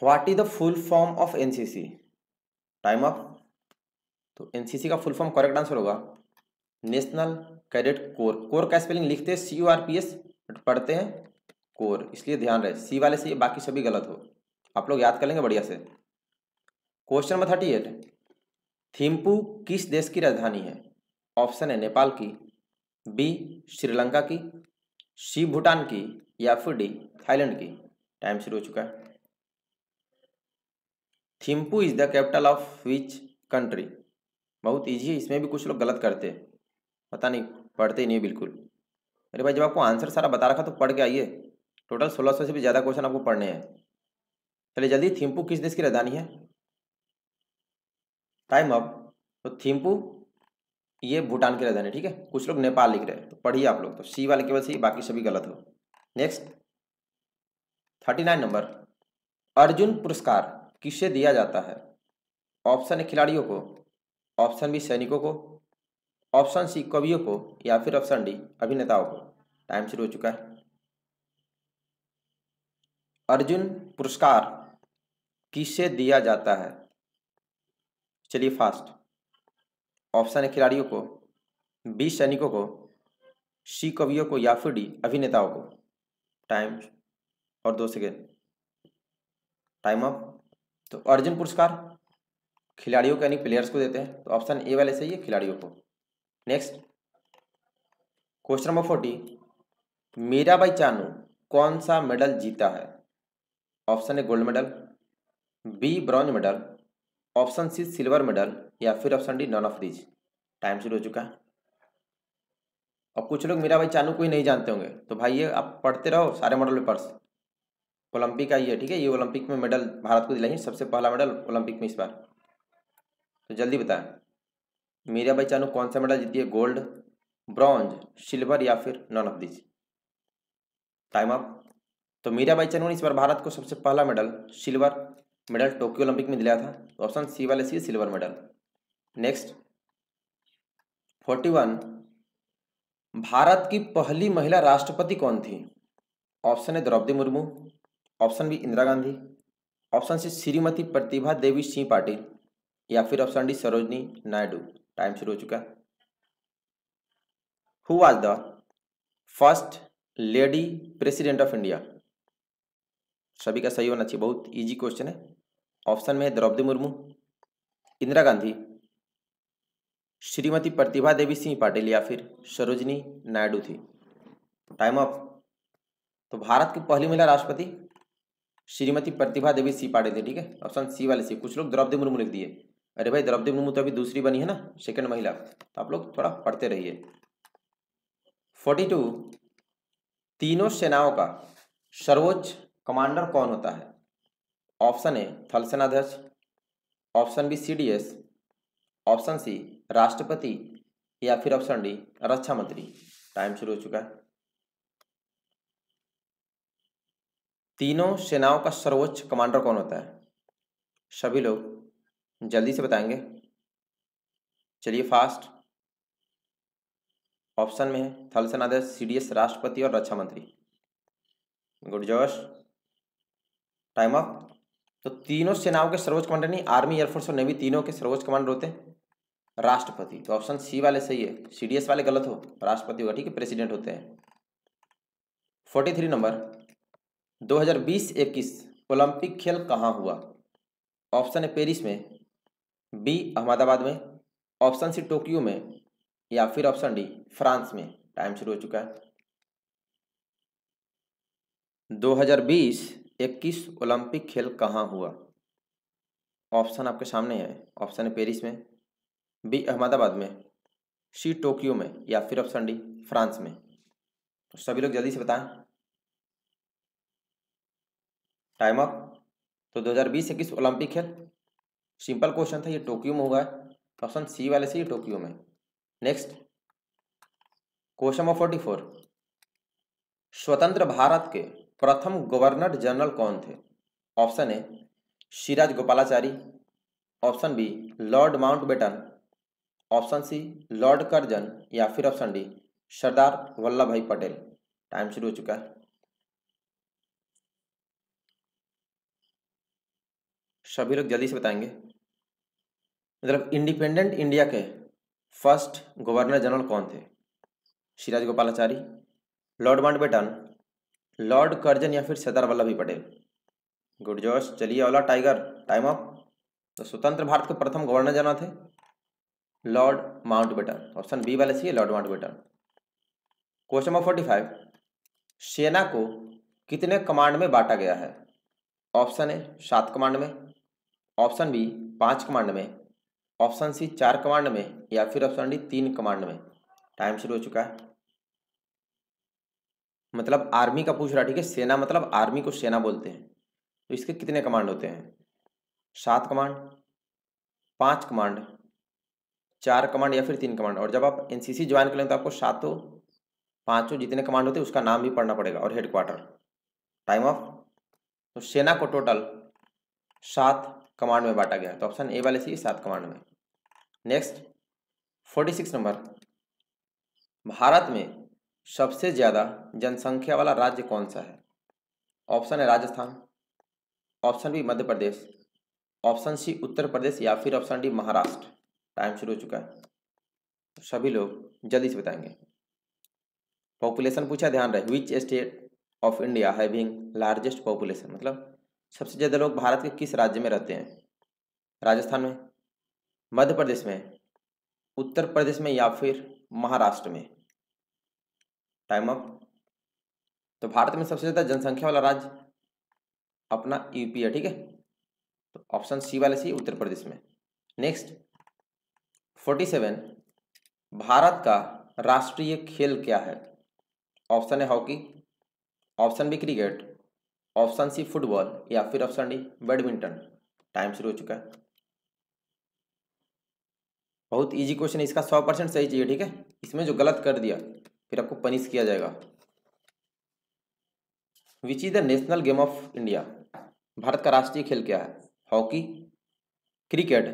What is the full form of NCC? Time up. तो NCC का फुल फॉर्म करेक्ट आंसर होगा नेशनल कैडेट कोर। कोर का स्पेलिंग लिखते हैं CORPS, पढ़ते हैं कोर, इसलिए ध्यान रहे, सी वाले से बाकी सभी गलत हो, आप लोग याद कर लेंगे बढ़िया से। क्वेश्चन नंबर 38, थिम्पू किस देश की राजधानी है? ऑप्शन ए नेपाल की, बी श्रीलंका की, सी भूटान की, या फिर डी थाईलैंड की। टाइम शुरू हो चुका है। Thimphu is the capital of which country? बहुत इजी है, इसमें भी कुछ लोग गलत करते हैं, पता नहीं, पढ़ते ही नहीं बिल्कुल। अरे भाई जब आपको आंसर सारा बता रखा तो पढ़ के आइए, टोटल 1600 से भी ज़्यादा क्वेश्चन आपको पढ़ने हैं। चलिए जल्दी, थिम्पू किस देश की राजधानी है? Time up. तो थिम्पू ये भूटान की राजधानी, ठीक है, कुछ लोग नेपाल लिख रहे हैं, तो पढ़िए आप लोग, तो सी वाले केवल सही, बाकी सभी गलत हो। नेक्स्ट 39 नंबर, अर्जुन पुरस्कार किसे दिया जाता है? ऑप्शन ए खिलाड़ियों को, ऑप्शन बी सैनिकों को, ऑप्शन सी कवियों को, या फिर ऑप्शन डी अभिनेताओं को। टाइम शुरू हो चुका है। अर्जुन पुरस्कार किसे दिया जाता है? चलिए फास्ट। ऑप्शन ए खिलाड़ियों को, बी सैनिकों को, सी कवियों को, या फिर डी अभिनेताओं को। टाइम और 2 सेकेंड, टाइम अप। तो अर्जुन पुरस्कार खिलाड़ियों को यानी प्लेयर्स को देते हैं, तो ऑप्शन ए वाले सही है, खिलाड़ियों को। Next question number 40, Mirabai Chanu कौन सा मेडल जीता है? Option A gold medal, B bronze medal, option C silver medal, या फिर option D none of these. Time शुरू हो चुका है। और कुछ लोग मीराबाई चानू को ही नहीं जानते होंगे, तो भाई ये आप पढ़ते रहो सारे मॉडल पेपर्स, ओलंपिक का ये, ठीक है, ये ओलंपिक में मेडल भारत को दिलाई है, सबसे पहला मेडल ओलंपिक में इस बार। तो जल्दी बताएं, मीराबाई चानू कौन सा मेडल जीती है? गोल्ड, ब्रॉन्ज, सिल्वर, या फिर non of these. Time up. तो मीराबाई चानू ने इस बार भारत को सबसे पहला medal silver medal Tokyo Olympic में दिलाया था, तो ऑप्शन सी वाले C silver medal. Next 41, Bharat की पहली महिला राष्ट्रपति कौन थी? Option A Draupadi Murmu, option B Indira Gandhi, option C Shrimati Pratibha Devi Singh Patil या फिर option D Sarojini Naidu. Time शुरू हो चुका है। Who was the first lady president of India? सभी का सही होना चाहिए, बहुत इजी क्वेश्चन है। ऑप्शन में है द्रौपदी मुर्मू, इंदिरा गांधी, श्रीमती प्रतिभा देवी सिंह पाटिल या फिर सरोजनी नायडू थी। Time off. तो भारत की पहली महिला राष्ट्रपति श्रीमती प्रतिभा देवी सिंह पाटिल थी, ठीक है। ऑप्शन सी वाले सी। कुछ लोग द्रौपदी मुर्मू लिख दिए। अरे भाई द्रौपदी मुर्मू तो अभी दूसरी बनी है ना, सेकंड महिला, तो आप लोग थोड़ा पढ़ते रहिए। 42 तीनों सेनाओं का सर्वोच्च कमांडर कौन होता है? ऑप्शन ए थल सेनाध्यक्ष, option B CDS, option C राष्ट्रपति या फिर ऑप्शन डी रक्षा मंत्री। टाइम शुरू हो चुका है। तीनों सेनाओं का सर्वोच्च कमांडर कौन होता है? सभी लोग जल्दी से बताएंगे, चलिए फास्ट। ऑप्शन में है थल सेनाध्यक्ष, सीडीएस, राष्ट्रपति और रक्षा मंत्री। गुड जोश। Time up. तो तीनों सेनाओं के सर्वोच्च कमांडर नहीं, आर्मी, एयरफोर्स और नेवी तीनों के सर्वोच्च कमांडर होते हैं राष्ट्रपति। तो ऑप्शन सी वाले सही है, सीडीएस वाले गलत हो, राष्ट्रपति होगा, ठीक है, प्रेसिडेंट होते हैं। 43 नंबर, 2020-21 ओलंपिक खेल कहाँ हुआ? ऑप्शन है पेरिस में, बी अहमदाबाद में, ऑप्शन सी टोक्यो में या फिर ऑप्शन डी फ्रांस में। टाइम शुरू हो चुका है। 2020-21 ओलंपिक खेल कहाँ हुआ? ऑप्शन आपके सामने है। ऑप्शन है पेरिस में, बी अहमदाबाद में, सी टोक्यो में या फिर ऑप्शन डी फ्रांस में। तो सभी लोग जल्दी से बताएं। Time up. तो 2020-21 ओलंपिक खेल सिंपल क्वेश्चन था, ये टोक्यो में हुआ है। ऑप्शन सी वाले से ये टोक्यो में। नेक्स्ट क्वेश्चन नंबर 44, स्वतंत्र भारत के प्रथम गवर्नर जनरल कौन थे? ऑप्शन ए शिराज Gopalachari, option B lord Mountbatten, option C lord Curzon या फिर ऑप्शन डी सरदार वल्लभ भाई पटेल। टाइम शुरू हो चुका है। सभी लोग जल्दी से बताएंगे। मतलब इंडिपेंडेंट इंडिया के फर्स्ट गवर्नर जनरल कौन थे? Siraj Gopalachari, Lord Mountbatten, Lord Curzon या फिर सरदार वल्लभ भाई पटेल। गुड जोश। चलिए अगला टाइगर। Time up. तो स्वतंत्र भारत के प्रथम गवर्नर जनरल थे लॉर्ड माउंटबेटन। ऑप्शन बी वाले सी लॉर्ड माउंटबेटन। क्वेश्चन नंबर 45, सेना को कितने कमांड में बांटा गया है? ऑप्शन ए 7 कमांड में, ऑप्शन बी 5 कमांड में, ऑप्शन सी 4 कमांड में या फिर ऑप्शन डी 3 कमांड में। टाइम शुरू हो चुका है। मतलब आर्मी का पूछ रहा है, ठीक है। सेना मतलब आर्मी को सेना बोलते हैं। तो इसके कितने कमांड होते हैं? 7 कमांड, 5 कमांड, 4 कमांड या फिर 3 कमांड। और जब आप एनसीसी ज्वाइन करें तो आपको सातों पांचों जितने कमांड होते हैं उसका नाम भी पढ़ना पड़ेगा और हेडक्वार्टर। Time off. तो सेना को टोटल 7 कमांड में बांटा गया है। तो ऑप्शन ए वाले सी 7 कमांड में। नेक्स्ट 46 नंबर, भारत में सबसे ज्यादा जनसंख्या वाला राज्य कौन सा है? ऑप्शन है Rajasthan, option B Madhya Pradesh, option C Uttar Pradesh या फिर ऑप्शन डी महाराष्ट्र। टाइम शुरू हो चुका है। तो सभी लोग जल्दी से बताएंगे। पॉपुलेशन पूछा, ध्यान रहे। Which state of India having largest population, मतलब सबसे ज़्यादा लोग भारत के किस राज्य में रहते हैं? राजस्थान में, मध्य प्रदेश में, उत्तर प्रदेश में या फिर महाराष्ट्र में। Time up. तो भारत में सबसे ज़्यादा जनसंख्या वाला राज्य अपना यूपी है, ठीक है। तो ऑप्शन सी वाले सी उत्तर प्रदेश में। नेक्स्ट 47, भारत का राष्ट्रीय खेल क्या है? ऑप्शन है hockey, option B cricket, option C football या फिर ऑप्शन डी बैडमिंटन। टाइम शुरू हो चुका है। बहुत इजी क्वेश्चन है, इसका 100% सही चाहिए, ठीक है। इसमें जो गलत कर दिया फिर आपको पनिश किया जाएगा। Which is the national game of India, Bharat का राष्ट्रीय खेल क्या है? हॉकी, क्रिकेट,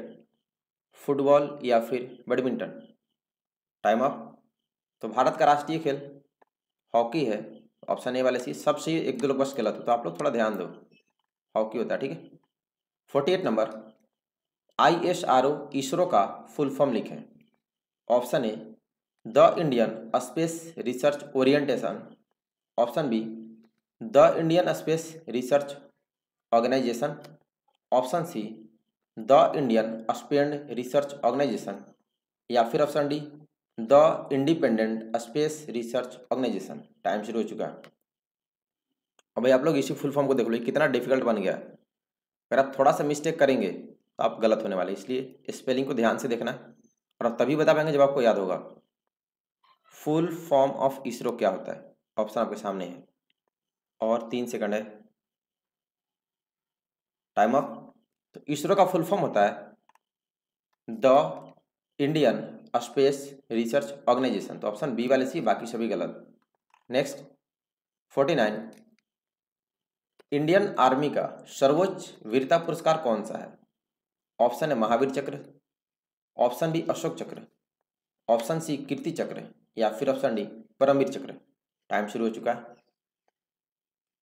फुटबॉल या फिर बैडमिंटन। Time up. तो भारत का राष्ट्रीय खेल हॉकी है। ऑप्शन ए वाले सी सब सही, 1-2 लोग बस गलत हो, तो आप लोग थोड़ा ध्यान दो। हॉकी होता है, ठीक है। 48 नंबर, ISRO इसरो का फुल फॉर्म लिखें। Option A the Indian space research orientation, option B the Indian space research organisation, option C the Indian space research organisation, या फिर option D the independent space research organisation. Time शुरू हो चुका है। अब भाई आप लोग इसी फुल फॉर्म को देख लो, कितना डिफिकल्ट बन गया है। अगर आप थोड़ा सा मिस्टेक करेंगे तो आप गलत होने वाले, इसलिए स्पेलिंग को ध्यान से देखना है और आप तभी बता पाएंगे जब आपको याद होगा। फुल फॉर्म ऑफ इसरो क्या होता है? ऑप्शन आपके सामने है और 3 सेकंड है, टाइम अप। तो इसरो का फुल फॉर्म होता है the Indian space research organisation. तो ऑप्शन बी वाले सी, बाकी सभी गलत। नेक्स्ट 49, इंडियन आर्मी का सर्वोच्च वीरता पुरस्कार कौन सा है? ऑप्शन है महावीर चक्र, ऑप्शन बी अशोक चक्र, ऑप्शन सी कीर्ति चक्र, या फिर ऑप्शन डी परमवीर चक्र। टाइम शुरू हो चुका है,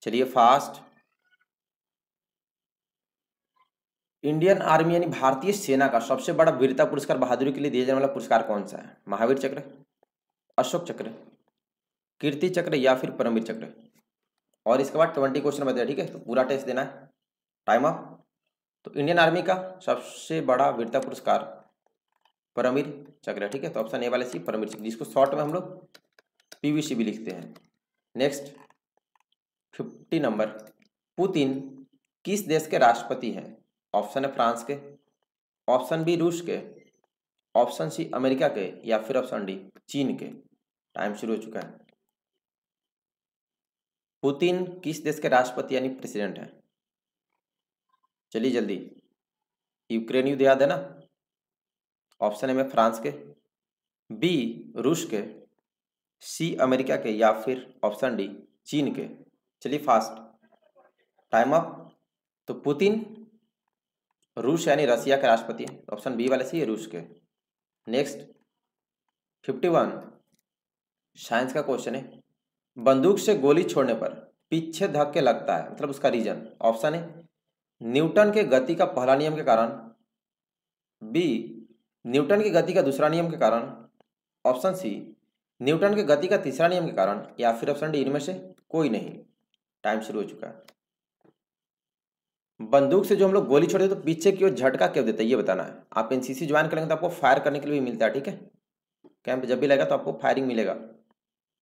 चलिए फास्ट। इंडियन आर्मी यानी भारतीय सेना का सबसे बड़ा वीरता पुरस्कार, बहादुरी के लिए दिया जाने वाला पुरस्कार कौन सा है? महावीर चक्र, अशोक चक्र, कीर्ति चक्र, या फिर परमवीर चक्र। और इसके बाद 20 क्वेश्चन बचे, ठीक है? तो पूरा टेस्ट देना है। Time up. तो इंडियन आर्मी का सबसे बड़ा वीरता पुरस्कार परमवीर चक्र, ठीक है? तो ऑप्शन ए वाले सी परमवीर चक्र, जिसको शॉर्ट में हम लोग PVC भी लिखते हैं। नेक्स्ट 50 नंबर, पुतिन किस देश के राष्ट्रपति हैं? ऑप्शन है फ्रांस के, ऑप्शन बी रूस के, ऑप्शन सी अमेरिका के, या फिर ऑप्शन डी चीन के। टाइम शुरू हो चुका है। पुतिन किस देश के राष्ट्रपति यानी प्रेसिडेंट है? चलिए जल्दी, यूक्रेन युद्ध याद है ना? ऑप्शन है में फ्रांस के, बी रूस के, सी अमेरिका के, या फिर ऑप्शन डी चीन के। चलिए फास्ट, टाइम अप। तो पुतिन रूस यानी रसिया के राष्ट्रपति हैं, ऑप्शन बी वाले सी है रूस के। नेक्स्ट 51, साइंस का क्वेश्चन है, बंदूक से गोली छोड़ने पर पीछे धक्के लगता है, मतलब उसका रीजन। ऑप्शन है न्यूटन के गति का पहला नियम के कारण, बी न्यूटन की गति का दूसरा नियम के कारण, ऑप्शन सी न्यूटन के गति का तीसरा नियम के कारण, या फिर ऑप्शन डी इनमें से कोई नहीं। टाइम शुरू हो चुका है। बंदूक से जो हम लोग गोली छोड़ते तो पीछे की ओर झटका क्यों देता है, ये बताना है। आप NCC ज्वाइन करेंगे तो आपको फायर करने के लिए भी मिलता है, ठीक है? कैंप जब भी लगेगा तो आपको फायरिंग मिलेगा,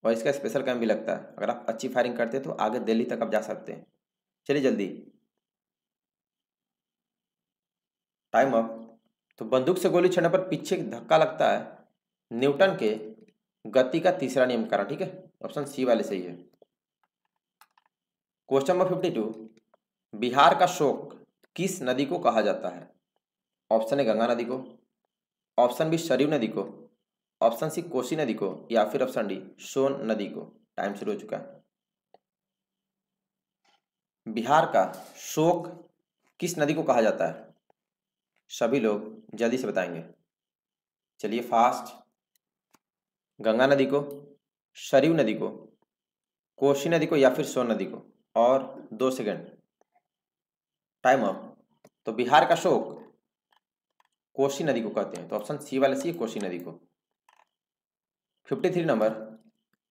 और इसका स्पेशल कैंप भी लगता है। अगर आप अच्छी फायरिंग करते हैं तो आगे दिल्ली तक आप जा सकते हैं। चलिए जल्दी, टाइम अप। तो बंदूक से गोली छोड़ने पर पीछे धक्का लगता है न्यूटन के गति का तीसरा नियम कारण, ठीक है? ऑप्शन सी वाले सही है। क्वेश्चन नंबर 52, बिहार का शोक किस नदी को कहा जाता है? ऑप्शन है गंगा नदी को, ऑप्शन बी सरयू नदी को, ऑप्शन सी कोसी नदी को, या फिर ऑप्शन डी सोन नदी को। टाइम शुरू हो चुका है। बिहार का शोक किस नदी को कहा जाता है? सभी लोग जल्दी से बताएंगे। चलिए फास्ट, गंगा नदी को, सरयू नदी को, कोसी नदी को, या फिर सोन नदी को। और 2 सेकंड, टाइम अप। तो बिहार का शोक कोसी नदी को कहते हैं, तो ऑप्शन सी वाले सी कोसी नदी को। 53 नंबर,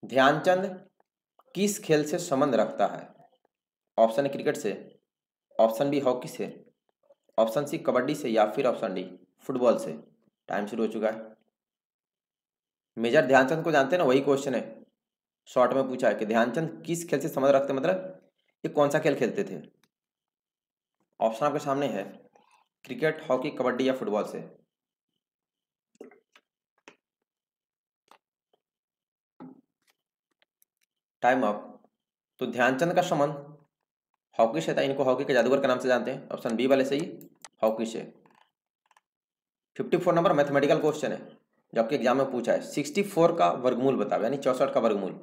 ध्यानचंद किस खेल से संबंध रखता है? ऑप्शन है क्रिकेट से, ऑप्शन बी हॉकी से, ऑप्शन सी कबड्डी से, या फिर ऑप्शन डी फुटबॉल से। टाइम शुरू हो चुका है। मेजर ध्यानचंद को जानते हैं ना, वही क्वेश्चन है, शॉर्ट में पूछा है कि ध्यानचंद किस खेल से संबंध रखते, मतलब ये कौन सा खेल खेलते थे? ऑप्शन आपके सामने है, क्रिकेट, हॉकी, कबड्डी या फुटबॉल से। Time up. तो ध्यानचंद का संबंध हॉकी से था, इनको हॉकी के जादूगर के नाम से जानते हैं, ऑप्शन बी वाले सही, हॉकी से। 54 नंबर, मैथमेटिकल क्वेश्चन है जो आपके एग्जाम में पूछा है, 64 का वर्गमूल बताओ, यानी 64 का वर्गमूल।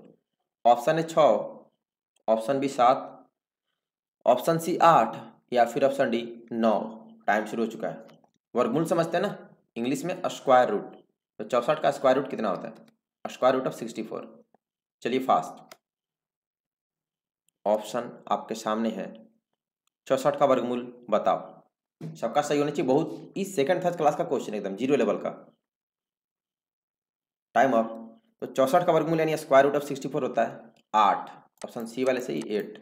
ऑप्शन है 6, ऑप्शन बी 7, ऑप्शन सी 8, या फिर ऑप्शन डी 9। टाइम शुरू हो चुका है। वर्गमूल समझते हैं ना, इंग्लिश में स्क्वायर रूट। तो 64 का स्क्वायर रूट कितना होता है? Square root of 64। चलिए फास्ट, ऑप्शन आपके सामने है, 64 का वर्गमूल बताओ। सबका सही होना चाहिए। बहुत इस सेकंड थर्ड क्लास का क्वेश्चन एकदम जीरो लेवल का। Time up. तो 64 का वर्गमूल यानी स्क्वायर रूट ऑफ 64 होता है 8। ऑप्शन सी वाले सही 8।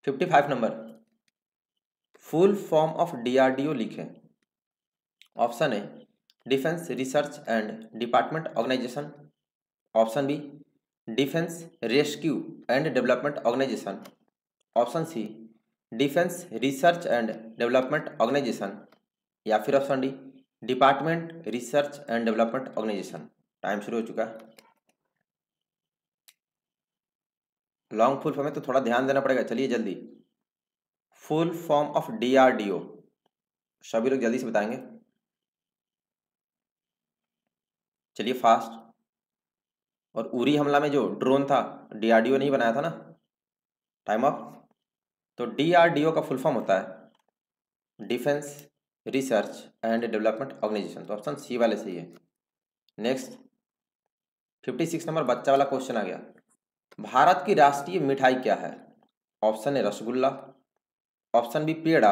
55 number, full form of DRDO लिखें। Option A defence research and department organisation. Option B defence rescue and development organisation. Option C defence research and development organisation. या फिर option D department research and development organisation. Time शुरू हो चुका है। Long full form है तो थोड़ा ध्यान देना पड़ेगा, चलिए जल्दी। फुल फॉर्म ऑफ डीआरडीओ, सभी लोग जल्दी से बताएंगे, चलिए फास्ट। और उरी हमला में जो ड्रोन था डीआरडीओ नहीं बनाया था ना। Time up. तो डीआरडीओ का फुल फॉर्म होता है defence research and development organisation. तो ऑप्शन सी वाले सही है। नेक्स्ट 56 नंबर, बच्चा वाला क्वेश्चन आ गया। भारत की राष्ट्रीय मिठाई क्या है? Option A rasgulla, option B peda,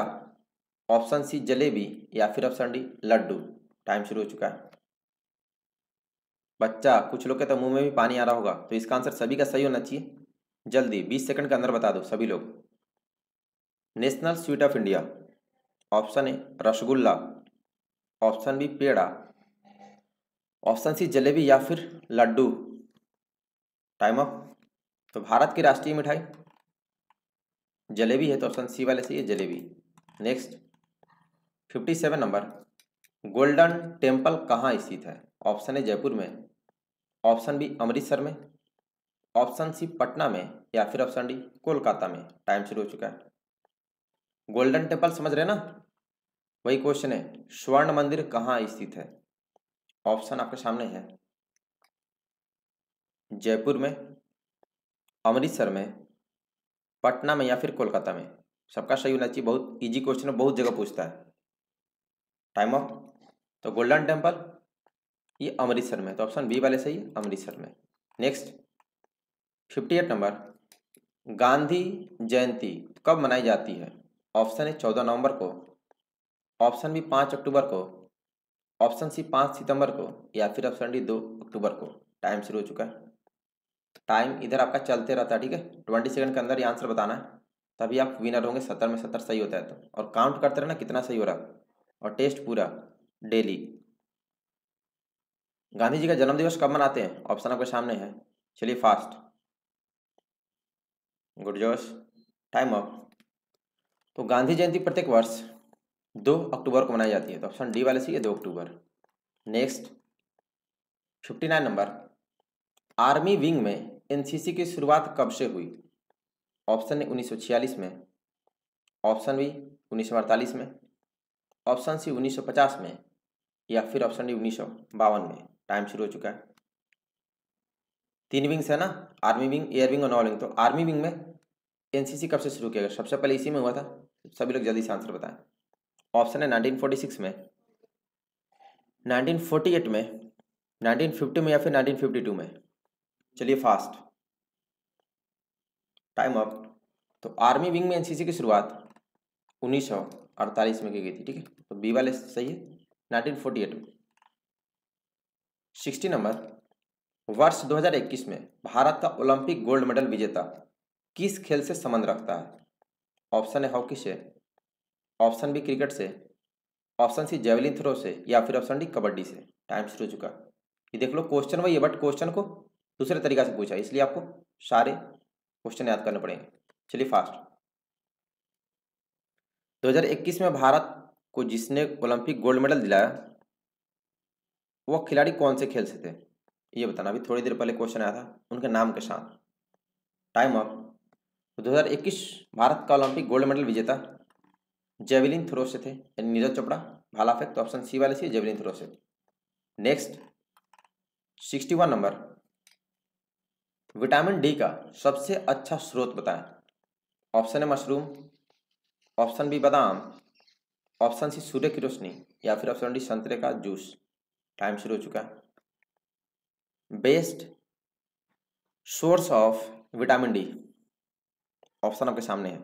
option C jalebi, या फिर ऑप्शन डी लड्डू। टाइम शुरू हो चुका है। बच्चा कुछ लोग के तो मुंह में भी पानी आ रहा होगा, तो इसका आंसर सभी का सही होना चाहिए। जल्दी 20 सेकंड के अंदर बता दो सभी लोग। National sweet of India, option A rasgulla, option B peda, option C jalebi, या फिर लड्डू। Time up. तो भारत की राष्ट्रीय मिठाई जलेबी है, तो ऑप्शन सी वाले सही है jalebi. Next 57 number, golden temple कहाँ स्थित है? ऑप्शन ए जयपुर में, ऑप्शन बी अमृतसर में, ऑप्शन सी पटना में, या फिर ऑप्शन डी कोलकाता में। टाइम शुरू हो चुका है। गोल्डन टेम्पल समझ रहे ना, वही क्वेश्चन है, स्वर्ण मंदिर कहाँ स्थित है? ऑप्शन आपके सामने है, जयपुर में, अमृतसर में, पटना में, या फिर कोलकाता में। सबका सही होना चाहिए, बहुत इजी क्वेश्चन है, बहुत जगह पूछता है। Time off. तो गोल्डन टेम्पल ये अमृतसर में, तो ऑप्शन बी वाले सही है अमृतसर में। नेक्स्ट 58 नंबर, गांधी जयंती कब मनाई जाती है? ऑप्शन ए 14 नवंबर को, ऑप्शन बी 5 अक्टूबर को, ऑप्शन सी 5 सितंबर को, या फिर ऑप्शन डी 2 अक्टूबर को। टाइम शुरू हो चुका है। टाइम इधर आपका चलते रहता है, ठीक है। 20 सेकंड के अंदर ये आंसर बताना है, तभी आप विनर होंगे। 70 में 70 सही होता है तो, और काउंट करते रहना कितना सही हो रहा है। और टेस्ट पूरा डेली। गांधी जी का जन्मदिवस कब मनाते हैं? ऑप्शन आपके सामने है, चलिए फास्ट। गुड जोश। Time up. तो गांधी जयंती प्रत्येक वर्ष 2 अक्टूबर को मनाई जाती है, तो ऑप्शन डी वाले सही है 2 अक्टूबर। नेक्स्ट 59 नंबर, आर्मी विंग में एनसीसी की शुरुआत कब से हुई? ऑप्शन ए 1946 में, ऑप्शन बी 1948 में, ऑप्शन सी 1950 में, या फिर ऑप्शन डी 1952 में। टाइम शुरू हो चुका है। 3 विंग्स है ना, आर्मी विंग, एयर विंग और नॉन विंग। तो आर्मी विंग में एनसीसी कब से शुरू किया गया? सबसे पहले इसी में हुआ था। सभी लोग जल्दी से आंसर बताएं। ऑप्शन है 1946 में, 1948 में, 1950 में, या फिर 1952 में। चलिए फास्ट। Time up. तो आर्मी विंग में एनसीसी की शुरुआत 1948 में की गई थी, ठीक है। तो बी वाले सही है 1948 में। 60 नंबर, वर्ष 2021 में भारत का ओलंपिक गोल्ड मेडल विजेता किस खेल से संबंध रखता है? ऑप्शन है हॉकी से, ऑप्शन बी क्रिकेट से, ऑप्शन सी जेवलिन थ्रो से, या फिर ऑप्शन डी कबड्डी से। टाइम शुरू हो चुका। ये देख लो क्वेश्चन वही है, बट क्वेश्चन को दूसरे तरीका से पूछा है, इसलिए आपको सारे क्वेश्चन याद करने पड़ेंगे। चलिए फास्ट। 2021 में भारत को जिसने ओलंपिक गोल्ड मेडल दिलाया वो खिलाड़ी कौन से खेल से थे? ये बताना। अभी थोड़ी देर पहले क्वेश्चन आया था उनके नाम के साथ। Time up. तो 2021 भारत का ओलंपिक गोल्ड मेडल विजेता जेवलिन थ्रो से थे, यानी नीरज चोपड़ा, भाला फेंक। तो ऑप्शन सी वाले से जेवलिन थ्रो से। नेक्स्ट 61 नंबर, विटामिन डी का सबसे अच्छा स्रोत बताएं। ऑप्शन है मशरूम, ऑप्शन बी बादाम, ऑप्शन सी सूर्य की रोशनी, या फिर ऑप्शन डी संतरे का जूस। टाइम शुरू हो चुका है। Best source of vitamin D, option आपके सामने है,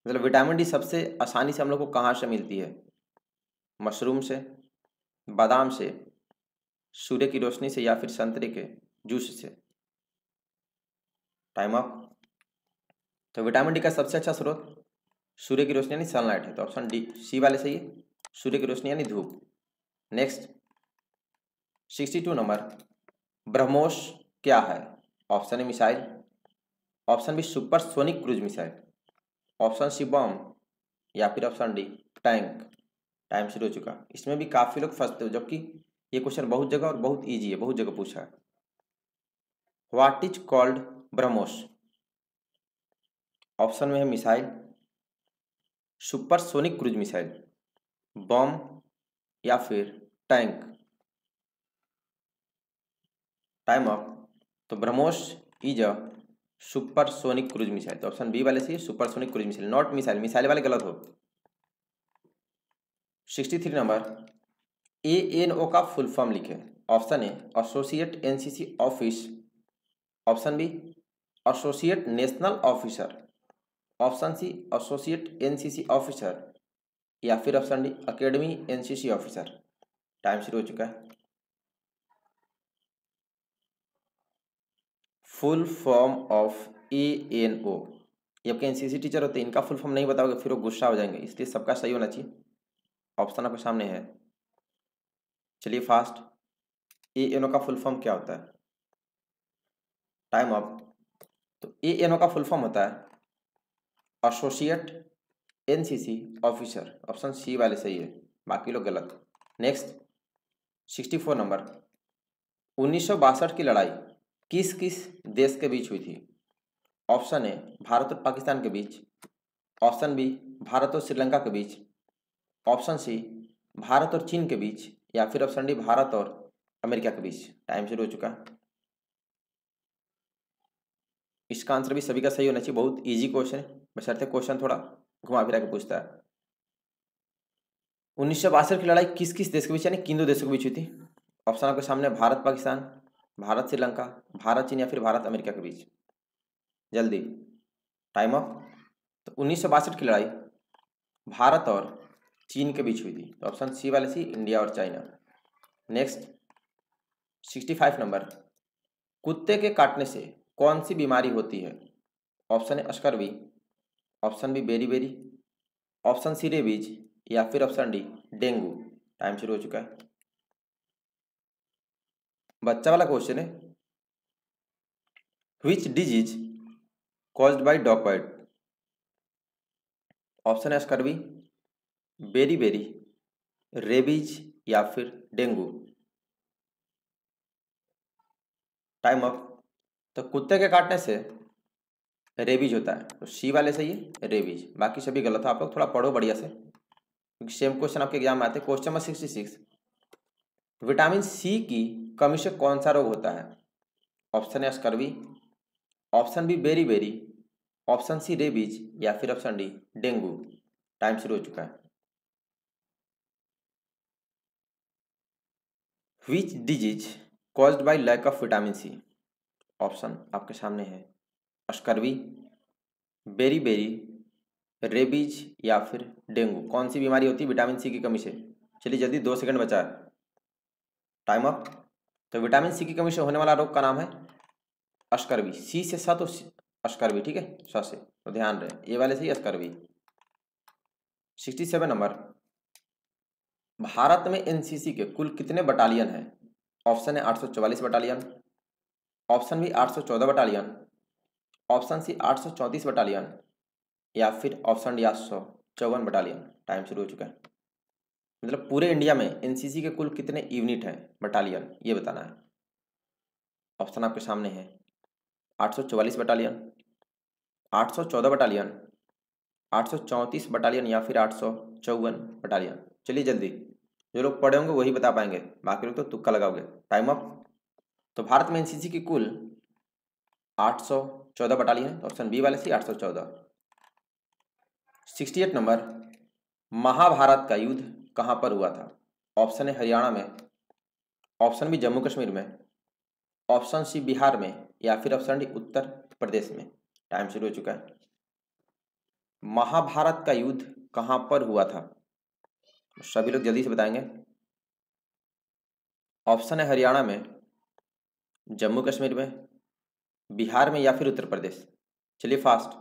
मतलब विटामिन डी सबसे आसानी से हम लोग को कहाँ से मिलती है? मशरूम से, बादाम से, सूर्य की रोशनी से, या फिर संतरे के जूस से। Time up. तो विटामिन डी का सबसे अच्छा स्रोत सूर्य की रोशनी यानी सनलाइट है, तो ऑप्शन डी सी वाले सही है, सूर्य की रोशनी यानी धूप। नेक्स्ट 62 नंबर, ब्रह्मोस क्या है? Option A missile, option B supersonic cruise missile, option C bomb, या फिर ऑप्शन डी टैंक। टाइम शुरू हो चुका। इसमें भी काफी लोग फंसते हो, जबकि ये क्वेश्चन बहुत जगह और बहुत इजी है, बहुत जगह पूछा है। What is called BrahMos? Option में है missile, supersonic cruise missile, bomb, या फिर टैंक। Time up. तो BrahMos is a supersonic cruise missile, तो ऑप्शन बी वाले से supersonic cruise missile, not missile, missile वाले गलत हो। 63 नंबर, ANO का फुल फॉर्म लिखे। Option A associate NCC office, option B associate national officer, option C associate NCC officer, या फिर option D academy NCC officer. Time शुरू हो चुका है। फुल फॉर्म ऑफ ANO, ये आपके NCC टीचर होते हैं, इनका फुल फॉर्म नहीं बताओगे फिर वो गुस्सा हो जाएंगे, इसलिए सबका सही होना चाहिए। ऑप्शन आपके सामने है, चलिए फास्ट। ANO का फुल फॉर्म क्या होता है? Time up. तो ANO का फुल फॉर्म होता है associate NCC officer, option C वाले सही है, बाकी लोग गलत। नेक्स्ट 64 नंबर, 1962 की लड़ाई किस किस देश के बीच हुई थी? ऑप्शन ए भारत और पाकिस्तान के बीच, ऑप्शन बी भारत और श्रीलंका के बीच, ऑप्शन सी भारत और चीन के बीच, या फिर ऑप्शन डी भारत और अमेरिका के बीच। टाइम शुरू हो चुका है। इसका आंसर भी सभी का सही होना चाहिए, बहुत इजी क्वेश्चन है, बशर्ते क्वेश्चन थोड़ा घुमा फिरा के पूछता है। 1962 की लड़ाई किस किस देश के बीच यानी किन दो देशों के बीच हुई थी? ऑप्शन आपके सामने, भारत पाकिस्तान, भारत श्रीलंका, भारत चीन, या फिर भारत अमेरिका के बीच। जल्दी, टाइम अप। तो 1962 की लड़ाई भारत और चीन के बीच हुई थी, तो ऑप्शन सी वाले सी इंडिया और चाइना। नेक्स्ट 65 नंबर, कुत्ते के काटने से कौन सी बीमारी होती है? Option A scurvy, option B berry, option C rabies, या फिर ऑप्शन डी डेंगू। टाइम शुरू हो चुका है। बच्चा वाला क्वेश्चन है, which disease caused by dog bite? Option है स्कर्वी, बेरी, रेबीज, या फिर डेंगू। Time up. तो कुत्ते के काटने से रेबीज होता है, तो सी वाले सही है रेबीज, बाकी सभी गलत है। आप लोग थोड़ा पढ़ो बढ़िया से, क्योंकि सेम क्वेश्चन आपके एग्जाम में आते हैं। क्वेश्चन नंबर 66, विटामिन सी की कमी से कौन सा रोग होता है? ऑप्शन है scurvy, option B berry, option C rabies, या फिर ऑप्शन डी डेंगू। टाइम शुरू हो चुका है। Which disease caused by lack of vitamin C? Option आपके सामने है, स्कर्वी, बेरी, रेबीज, या फिर डेंगू। कौन सी बीमारी होती है विटामिन सी की कमी से? चलिए जल्दी, 2 सेकंड बचा है। Time up. तो विटामिन सी की कमी से होने वाला रोग का नाम है स्कर्वी। सी से सा तो स्कर्वी, ठीक है, सा से, तो ध्यान रहे, ए वाले से ही स्कर्वी। 67 नंबर, भारत में एनसीसी के कुल कितने बटालियन हैं? ऑप्शन है 844 battalion, option B 814 battalion, option C 834 battalion, या फिर ऑप्शन डी 854 बटालियन। टाइम शुरू हो चुका है। मतलब पूरे इंडिया में एनसीसी के कुल कितने यूनिट हैं, बटालियन, ये बताना है। ऑप्शन आपके सामने है, 844 बटालियन, 814 बटालियन, 834 बटालियन, या फिर 854 बटालियन। चलिए जल्दी, जो लोग पढ़े होंगे वही बता पाएंगे, बाकी लोग तो तुक्का लगाओगे। Time up. तो भारत में एनसीसी की कुल 814 बटालियन, ऑप्शन बी वाले सी 814। 68 नंबर, महाभारत का युद्ध कहाँ पर हुआ था? ऑप्शन है हरियाणा में, ऑप्शन बी जम्मू कश्मीर में, ऑप्शन सी बिहार में, या फिर ऑप्शन डी उत्तर प्रदेश में। टाइम शुरू हो चुका है। महाभारत का युद्ध कहाँ पर हुआ था? सभी लोग जल्दी से बताएंगे। ऑप्शन है हरियाणा में, जम्मू कश्मीर में, बिहार में या फिर उत्तर प्रदेश। चलिए फास्ट।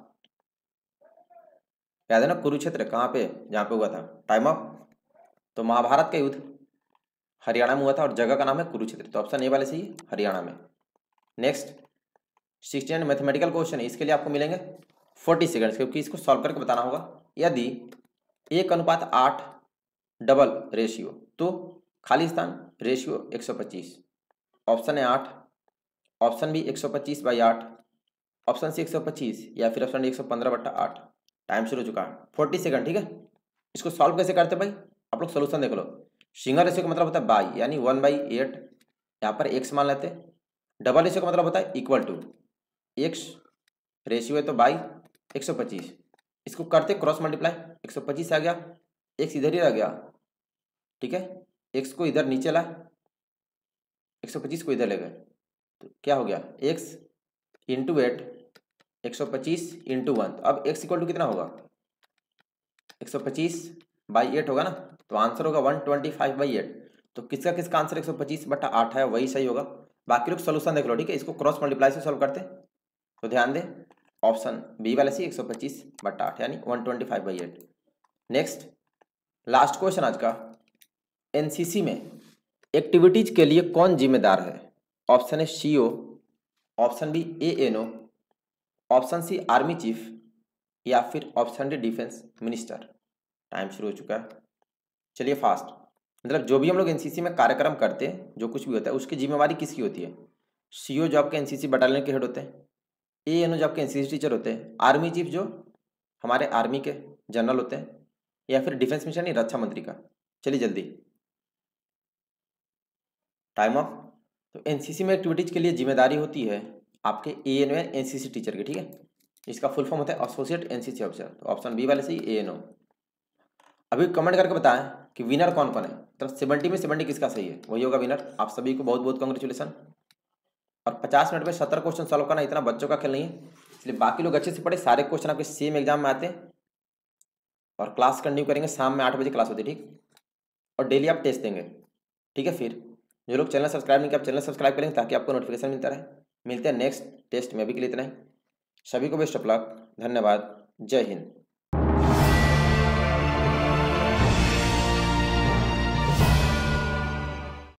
याद है ना कुरुक्षेत्र कहाँ पे, जहाँ पे हुआ था। Time up. तो महाभारत का युद्ध हरियाणा में हुआ था और जगह का नाम है कुरुक्षेत्र। तो ऑप्शन ए वाले सही है, हरियाणा में। नेक्स्ट 16 मैथमेटिकल क्वेश्चन है, इसके लिए आपको मिलेंगे 40 सेकंड्स, क्योंकि इसको सॉल्व करके बताना होगा। यदि 1:8 डबल रेशियो तो खाली स्थान रेशियो 125। ऑप्शन है 8, ऑप्शन बी 125/8, ऑप्शन सी 125 या फिर ऑप्शन डी 115/8। टाइम शुरू हो चुका है, 40 सेकंड, ठीक है। इसको सॉल्व कैसे करते हैं भाई, आप लोग सोल्यूशन देख लो। सिंगल रेशियो का मतलब होता है बाई, यानी 1/8, यहाँ पर एक्स मान लेते हैं। डबल रेशियो का मतलब होता है इक्वल टू, एक्स रेशियो है तो बाई 125, इसको करते क्रॉस मल्टीप्लाई, 125 आ गया, एक्स इधर ही रह गया, ठीक है। एक्स को इधर नीचे ला, 125 को इधर ले गए, तो क्या हो गया, एक्स इंटू 8, 125 इंटू 1। तो अब एक्स इक्वल टू कितना होगा, 125/8 होगा ना, तो आंसर होगा 125/8। तो किसका किसका आंसर 125/8 है, वही सही होगा। बाकी लोग सोल्यूशन देख लो, ठीक है। इसको क्रॉस मल्टीप्लाई से सॉल्व करते, तो ध्यान दें ऑप्शन बी वाला सी 125/8 यानी 125/8। नेक्स्ट लास्ट क्वेश्चन आज का, एनसीसी में एक्टिविटीज के लिए कौन जिम्मेदार है? ऑप्शन है CO, option B ANO, option C army chief या फिर option D defence minister. Time शुरू हो चुका है, चलिए फास्ट। मतलब जो भी हम लोग एनसीसी में कार्यक्रम करते हैं, जो कुछ भी होता है, उसकी जिम्मेवारी किसकी होती है? सीओ जो आपके एनसीसी बटालियन के हेड होते हैं, एएनओ जो आपके एनसीसी टीचर होते हैं, आर्मी चीफ जो हमारे आर्मी के जनरल होते हैं, या फिर डिफेंस मिनिस्टर यानी रक्षा मंत्री का। चलिए जल्दी, टाइम ऑफ। तो एनसीसी में एक्टिविटीज के लिए जिम्मेदारी होती है आपके एएनओ या एनसीसी टीचर की, ठीक है। इसका फुल फॉर्म होता है एसोसिएट एनसीसी ऑफिसर। तो ऑप्शन बी वाले सही एएनओ। अभी कमेंट करके बताएं कि विनर कौन कौन है। तो 70 में 70 किसका सही है, वही होगा विनर। आप सभी को बहुत बहुत कॉन्ग्रेचुलेसन। और 50 मिनट में 70 क्वेश्चन सॉल्व करना इतना बच्चों का खेल नहीं है, इसलिए बाकी लोग अच्छे से पढ़े। सारे क्वेश्चन आपके सेम एग्जाम में आते हैं। और क्लास कंटिन्यू करेंगे, शाम में 8 बजे क्लास होती है, ठीक। और डेली आप टेस्ट देंगे, ठीक है। फिर जो लोग चैनल सब्सक्राइब नहीं किया, आप चैनल सब्सक्राइब करेंगे ताकि आपको नोटिफिकेशन मिलता रहे। मिलते हैं नेक्स्ट टेस्ट में, अभी के लिए इतना ही। सभी को बेस्ट ऑफ लक, धन्यवाद, जय हिंद।